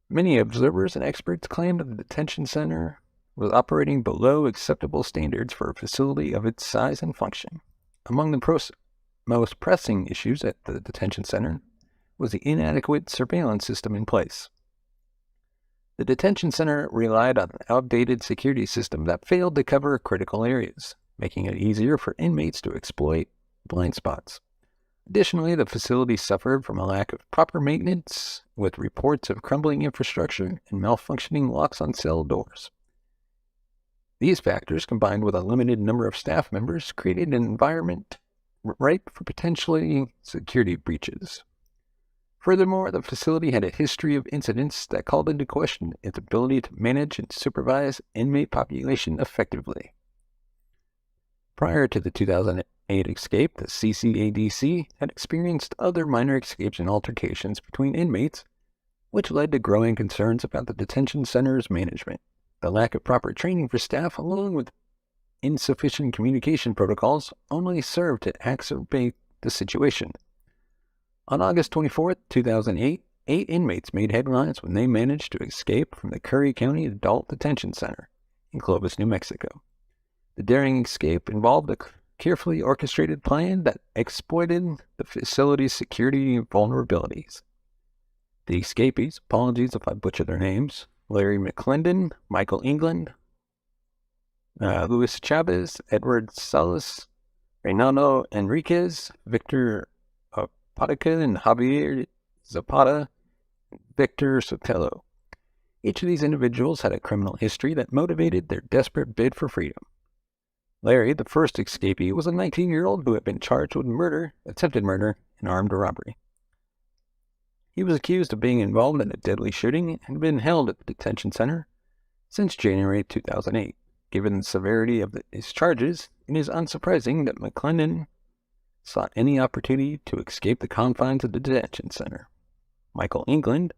Many observers and experts claim that the detention center was operating below acceptable standards for a facility of its size and function. Among the most pressing issues at the detention center was the inadequate surveillance system in place. The detention center relied on an outdated security system that failed to cover critical areas, making it easier for inmates to exploit blind spots. Additionally, the facility suffered from a lack of proper maintenance, with reports of crumbling infrastructure and malfunctioning locks on cell doors. These factors, combined with a limited number of staff members, created an environment ripe for potentially security breaches. Furthermore, the facility had a history of incidents that called into question its ability to manage and supervise inmate population effectively. Prior to the 2008 escape, the CCADC had experienced other minor escapes and altercations between inmates, which led to growing concerns about the detention center's management. The lack of proper training for staff, along with insufficient communication protocols, only served to exacerbate the situation. On August 24, 2008, 8 inmates made headlines when they managed to escape from the Curry County Adult Detention Center in Clovis, New Mexico. The daring escape involved a carefully orchestrated plan that exploited the facility's security vulnerabilities. The escapees, apologies if I butcher their names, Larry McClendon, Michael England, Luis Chavez, Edward Salas, Reynaldo Enriquez, Victor Potica, and Javier Zapata, and Victor Sotelo. Each of these individuals had a criminal history that motivated their desperate bid for freedom. Larry, the first escapee, was a 19-year-old who had been charged with murder, attempted murder, and armed robbery. He was accused of being involved in a deadly shooting and had been held at the detention center since January 2008. Given the severity of his charges, it is unsurprising that McClendon sought any opportunity to escape the confines of the detention center. Michael England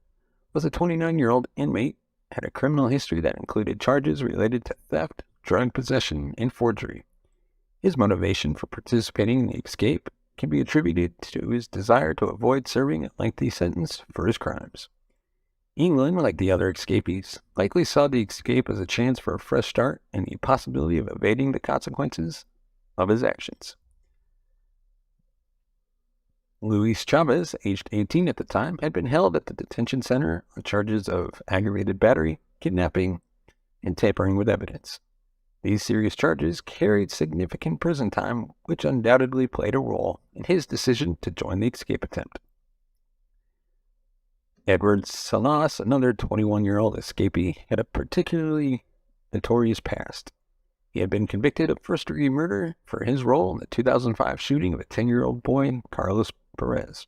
was a 29-year-old inmate, had a criminal history that included charges related to theft, drug possession, and forgery. His motivation for participating in the escape can be attributed to his desire to avoid serving a lengthy sentence for his crimes. England, like the other escapees, likely saw the escape as a chance for a fresh start and the possibility of evading the consequences of his actions. Luis Chavez, aged 18 at the time, had been held at the detention center on charges of aggravated battery, kidnapping, and tampering with evidence. These serious charges carried significant prison time, which undoubtedly played a role in his decision to join the escape attempt. Edward Salas, another 21-year-old escapee, had a particularly notorious past. He had been convicted of first-degree murder for his role in the 2005 shooting of a 10-year-old boy, Carlos Perez.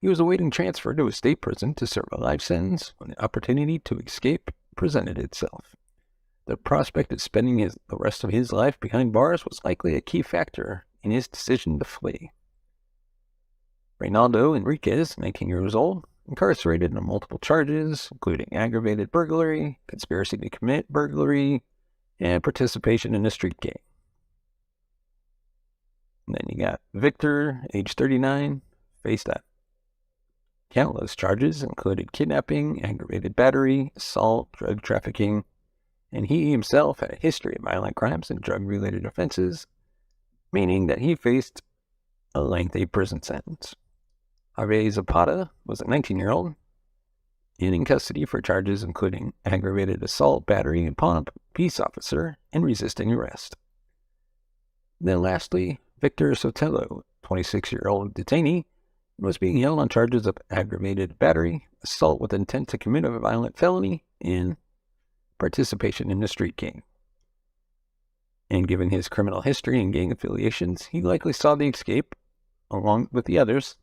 He was awaiting transfer to a state prison to serve a life sentence when the opportunity to escape presented itself. The prospect of spending the rest of his life behind bars was likely a key factor in his decision to flee. Reynaldo Enriquez, 19 years old, incarcerated on multiple charges, including aggravated burglary, conspiracy to commit burglary, and participation in a street gang. And then you got Victor, age 39, faced countless charges, included kidnapping, aggravated battery, assault, drug trafficking, and he himself had a history of violent crimes and drug-related offenses, meaning that he faced a lengthy prison sentence. Javier Zapata was a 19-year-old and in custody for charges including aggravated assault, battery upon a peace officer, and resisting arrest. Then lastly, Victor Sotelo, 26-year-old detainee, was being held on charges of aggravated battery, assault with intent to commit a violent felony, and participation in a street gang. And given his criminal history and gang affiliations, he likely saw the escape, along with the others,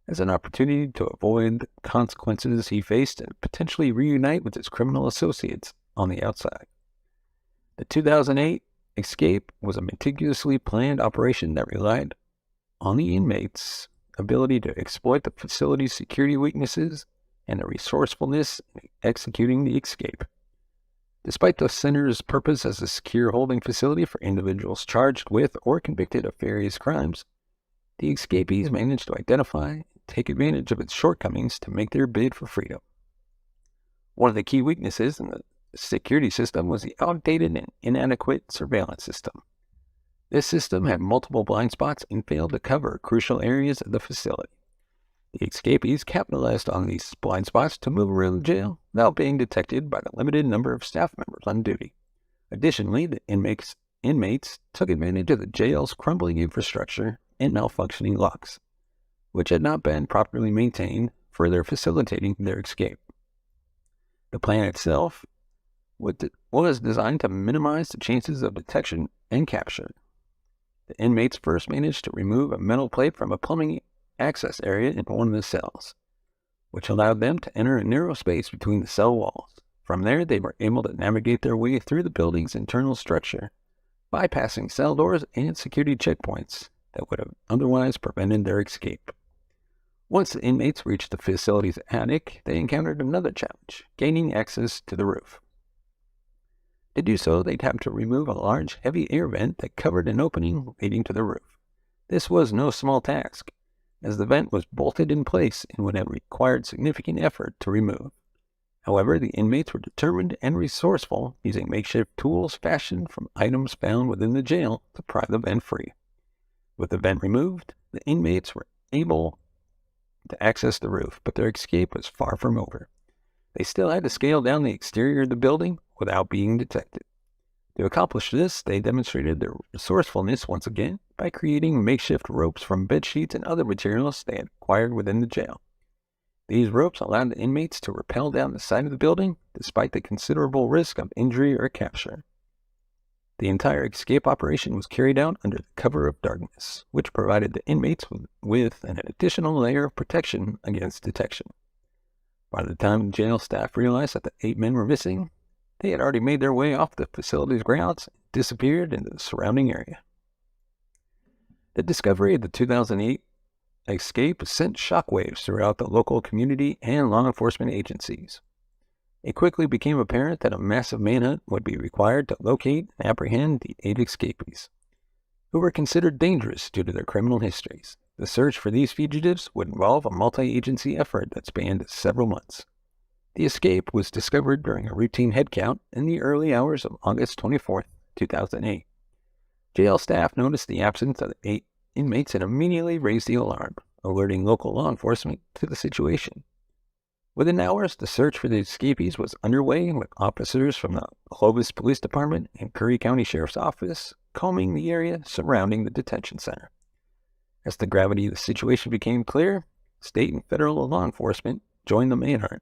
as an opportunity to avoid the consequences he faced and potentially reunite with his criminal associates on the outside. The 2008 escape was a meticulously planned operation that relied on the inmates' ability to exploit the facility's security weaknesses and their resourcefulness in executing the escape. Despite the center's purpose as a secure holding facility for individuals charged with or convicted of various crimes, the escapees managed to identify and take advantage of its shortcomings to make their bid for freedom. One of the key weaknesses in the security system was the outdated and inadequate surveillance system. This system had multiple blind spots and failed to cover crucial areas of the facility. The escapees capitalized on these blind spots to move around the jail without being detected by the limited number of staff members on duty. Additionally, the inmates took advantage of the jail's crumbling infrastructure and malfunctioning locks, which had not been properly maintained, further facilitating their escape. The plan itself was designed to minimize the chances of detection and capture. The inmates first managed to remove a metal plate from a plumbing access area in one of the cells, which allowed them to enter a narrow space between the cell walls. From there, they were able to navigate their way through the building's internal structure, bypassing cell doors and security checkpoints that would have otherwise prevented their escape. Once the inmates reached the facility's attic, they encountered another challenge, gaining access to the roof. To do so, they'd have to remove a large, heavy air vent that covered an opening leading to the roof. This was no small task, as the vent was bolted in place and would have required significant effort to remove. However, the inmates were determined and resourceful, using makeshift tools fashioned from items found within the jail to pry the vent free. With the vent removed, the inmates were able to access the roof, but their escape was far from over. They still had to scale down the exterior of the building without being detected. To accomplish this, they demonstrated their resourcefulness once again by creating makeshift ropes from bed sheets and other materials they had acquired within the jail. These ropes allowed the inmates to rappel down the side of the building despite the considerable risk of injury or capture. The entire escape operation was carried out under the cover of darkness, which provided the inmates with an additional layer of protection against detection. By the time jail staff realized that the 8 men were missing, they had already made their way off the facility's grounds and disappeared into the surrounding area. The discovery of the 2008 escape sent shockwaves throughout the local community and law enforcement agencies. It quickly became apparent that a massive manhunt would be required to locate and apprehend the 8 escapees, who were considered dangerous due to their criminal histories. The search for these fugitives would involve a multi-agency effort that spanned several months. The escape was discovered during a routine head count in the early hours of August 24, 2008. Jail staff noticed the absence of the 8 inmates and immediately raised the alarm, alerting local law enforcement to the situation. Within hours, the search for the escapees was underway, with officers from the Clovis Police Department and Curry County Sheriff's Office combing the area surrounding the detention center. As the gravity of the situation became clear, state and federal law enforcement joined the manhunt.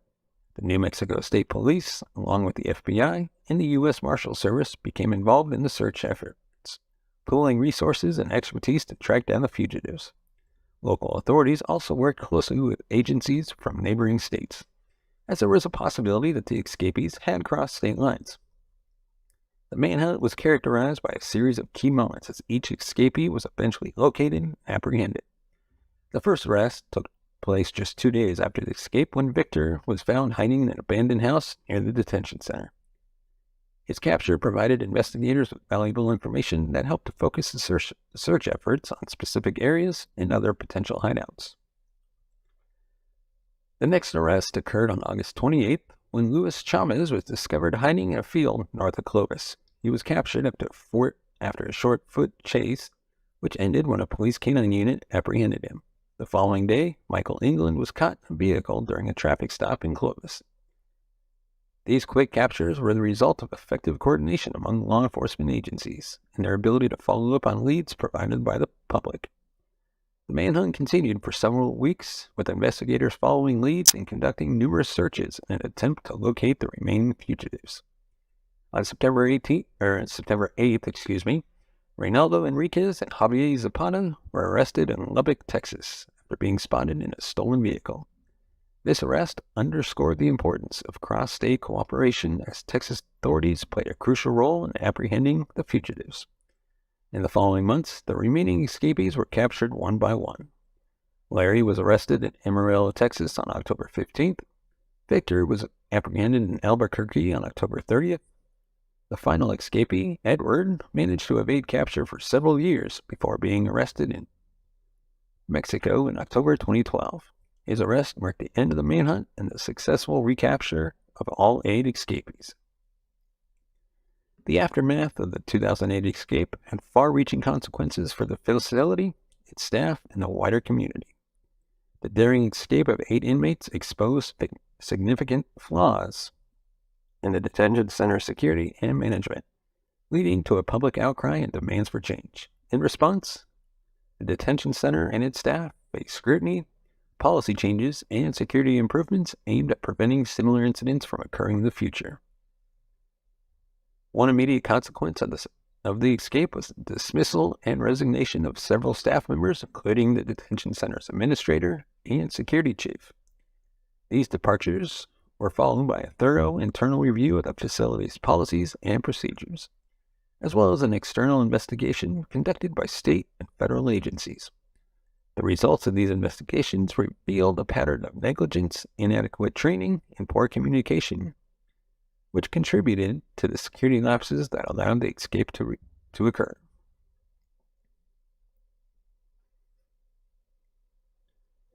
The New Mexico State Police, along with the FBI and the U.S. Marshal Service, became involved in the search efforts, pooling resources and expertise to track down the fugitives. Local authorities also worked closely with agencies from neighboring states, as there was a possibility that the escapees had crossed state lines. The manhunt was characterized by a series of key moments as each escapee was eventually located and apprehended. The first arrest took place just 2 days after the escape, when Victor was found hiding in an abandoned house near the detention center. His capture provided investigators with valuable information that helped to focus the search efforts on specific areas and other potential hideouts. The next arrest occurred on August 28th, when Luis Chavez was discovered hiding in a field north of Clovis. He was captured after a short foot chase, which ended when a police canine unit apprehended him. The following day, Michael England was caught in a vehicle during a traffic stop in Clovis. These quick captures were the result of effective coordination among law enforcement agencies and their ability to follow up on leads provided by the public. The manhunt continued for several weeks, with investigators following leads and conducting numerous searches in an attempt to locate the remaining fugitives. On September 8th, Reynaldo Enriquez and Javier Zapata were arrested in Lubbock, Texas, after being spotted in a stolen vehicle. This arrest underscored the importance of cross-state cooperation, as Texas authorities played a crucial role in apprehending the fugitives. In the following months, the remaining escapees were captured one by one. Larry was arrested in Amarillo, Texas on October 15th. Victor was apprehended in Albuquerque on October 30th. The final escapee, Edward, managed to evade capture for several years before being arrested in Mexico in October 2012. His arrest marked the end of the manhunt and the successful recapture of all 8 escapees. The aftermath of the 2008 escape had far-reaching consequences for the facility, its staff, and the wider community. The daring escape of 8 inmates exposed significant flaws in the detention center security and management, leading to a public outcry and demands for change. In response, the detention center and its staff faced scrutiny, policy changes, and security improvements aimed at preventing similar incidents from occurring in the future. One immediate consequence of the escape was the dismissal and resignation of several staff members, including the detention center's administrator and security chief. These departures were followed by a thorough internal review of the facility's policies and procedures, as well as an external investigation conducted by state and federal agencies. The results of these investigations revealed a pattern of negligence, inadequate training, and poor communication, which contributed to the security lapses that allowed the escape to occur.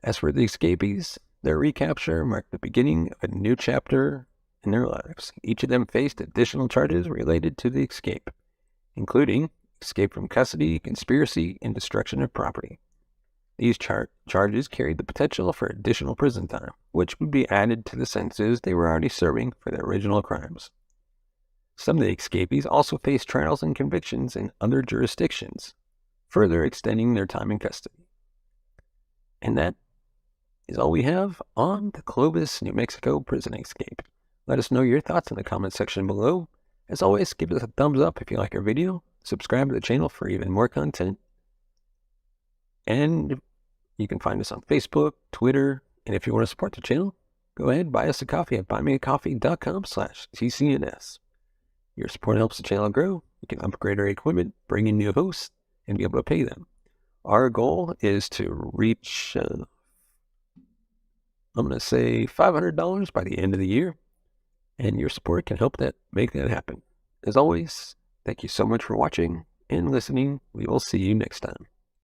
As for the escapees, their recapture marked the beginning of a new chapter in their lives. Each of them faced additional charges related to the escape, including escape from custody, conspiracy, and destruction of property. These charges carried the potential for additional prison time, which would be added to the sentences they were already serving for their original crimes. Some of the escapees also faced trials and convictions in other jurisdictions, further extending their time in custody. And that is all we have on the Clovis, New Mexico prison escape. Let us know your thoughts in the comment section below. As always, give us a thumbs up if you like our video, subscribe to the channel for even more content, and you can find us on Facebook, Twitter, and if you want to support the channel, go ahead and buy us a coffee at buymeacoffee.com/TCNS. Your support helps the channel grow. You can upgrade our equipment, bring in new hosts, and be able to pay them. Our goal is to reach, I'm going to say $500 by the end of the year, and your support can help make that happen. As always, thank you so much for watching and listening. We will see you next time.